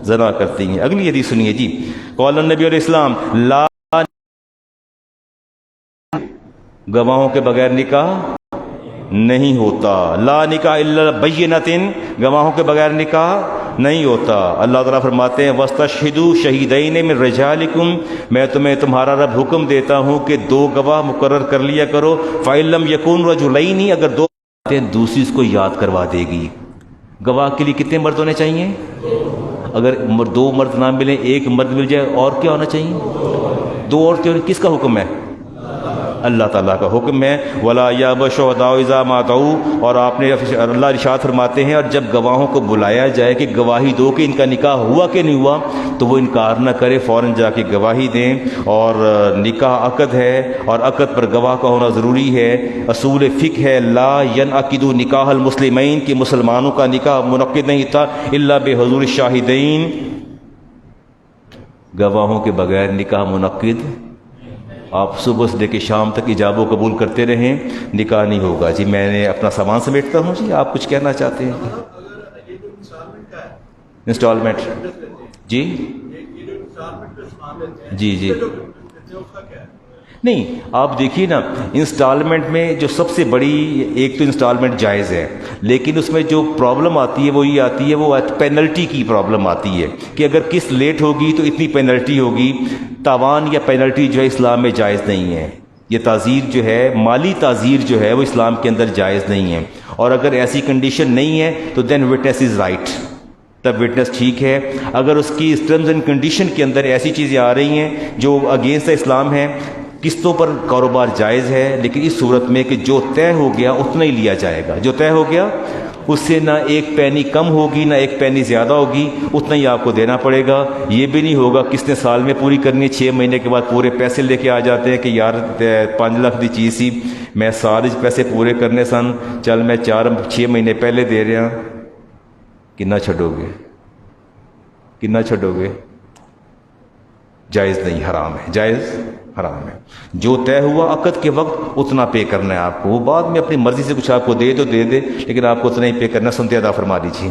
زنا کرتی ہیں. اگلی حدیث سنیے جی. قال النبی علیہ السلام، لا، گواہوں کے بغیر نکاح نہیں ہوتا. لا نکاح الا بینۃ، گواہوں کے بغیر نکاح نہیں ہوتا. اللہ تعالیٰ فرماتے ہیں، وَاسْتَشْهِدُوا شَهِيدَيْنِ مِن رِجَالِكُمْ، میں تمہیں تمہارا رب حکم دیتا ہوں کہ 2 گواہ مقرر کر لیا کرو. فَإِن لَّمْ يَكُونْ رَجُلَيْنِ، اگر 2 باتیں دوسری اس کو یاد کروا دے گی. گواہ کے لیے کتنے مرد ہونے چاہیے؟ اگر 2 مرد نہ ملیں، 1 مرد مل جائے، اور کیا ہونا چاہیے؟ 2 عورتیں. کس کا حکم ہے؟ اللہ تعالیٰ کا حکم ہے. وَلَا يَأْبَ الشُّهَدَاءُ إِذَا مَا دَعُوا، اور آپ نے اللہ ارشاد فرماتے ہیں، اور جب گواہوں کو بلایا جائے کہ گواہی دو کہ ان کا نکاح ہوا کہ نہیں ہوا، تو وہ انکار نہ کرے، فوراً جا کے گواہی دیں. اور نکاح عقد ہے، اور عقد پر گواہ کا ہونا ضروری ہے. اصول فقہ ہے، لا ينعقد نکاح المسلمین، کہ مسلمانوں کا نکاح منعقد نہیں تھا الا بحضور الشاہدین، گواہوں کے بغیر نکاح منعقد. آپ صبح سے لے کے شام تک ایجاب و قبول کرتے رہیں، نکاح نہیں ہوگا. جی میں نے اپنا سامان سمیٹتا ہوں. جی آپ کچھ کہنا چاہتے ہیں؟ اگر یہ جو انسٹالمنٹ کا ہے، انسٹالمنٹ. جی یہ جو انسٹالمنٹ کا سامان لیتے ہیں، جی جی. اس کا کیا ہے؟ نہیں، آپ دیکھیے نا، انسٹالمنٹ میں جو سب سے بڑی، ایک تو انسٹالمنٹ جائز ہے، لیکن اس میں جو پرابلم آتی ہے وہ یہ آتی ہے، وہ پینلٹی کی پرابلم آتی ہے کہ اگر قسط لیٹ ہوگی تو اتنی پینلٹی ہوگی. تاوان یا پینلٹی جو ہے اسلام میں جائز نہیں ہے. یہ تعزیر جو ہے، مالی تعزیر جو ہے، وہ اسلام کے اندر جائز نہیں ہے. اور اگر ایسی کنڈیشن نہیں ہے تو دین وٹنس از رائٹ، تب وٹنس ٹھیک ہے. اگر اس کی ٹرمز اینڈ کنڈیشن کے اندر ایسی چیزیں آ رہی ہیں جو اگینسٹ اسلام ہیں، قسطوں پر کاروبار جائز ہے، لیکن اس صورت میں کہ جو طے ہو گیا اتنا ہی لیا جائے گا. جو طے ہو گیا اس سے نہ 1 پینی کم ہوگی نہ 1 پینی زیادہ ہوگی، اتنا ہی آپ کو دینا پڑے گا. یہ بھی نہیں ہوگا قسطیں سال میں پوری کرنی، 6 مہینے کے بعد پورے پیسے لے کے آ جاتے ہیں کہ یار 5 لاکھ دی چیز سی، میں سارے پیسے پورے کرنے سن، چل میں 6 مہینے پہلے دے رہا. کنا چھڈو گے؟ کنا چھڈو گے؟ جائز نہیں، حرام ہے. جائز حرام ہے. جو طے ہوا عقد کے وقت اتنا پے کرنا ہے آپ کو. وہ بعد میں اپنی مرضی سے کچھ آپ کو دے تو دے دے، لیکن آپ کو اتنا ہی پے کرنا. سنتے ادا فرما دیجیے.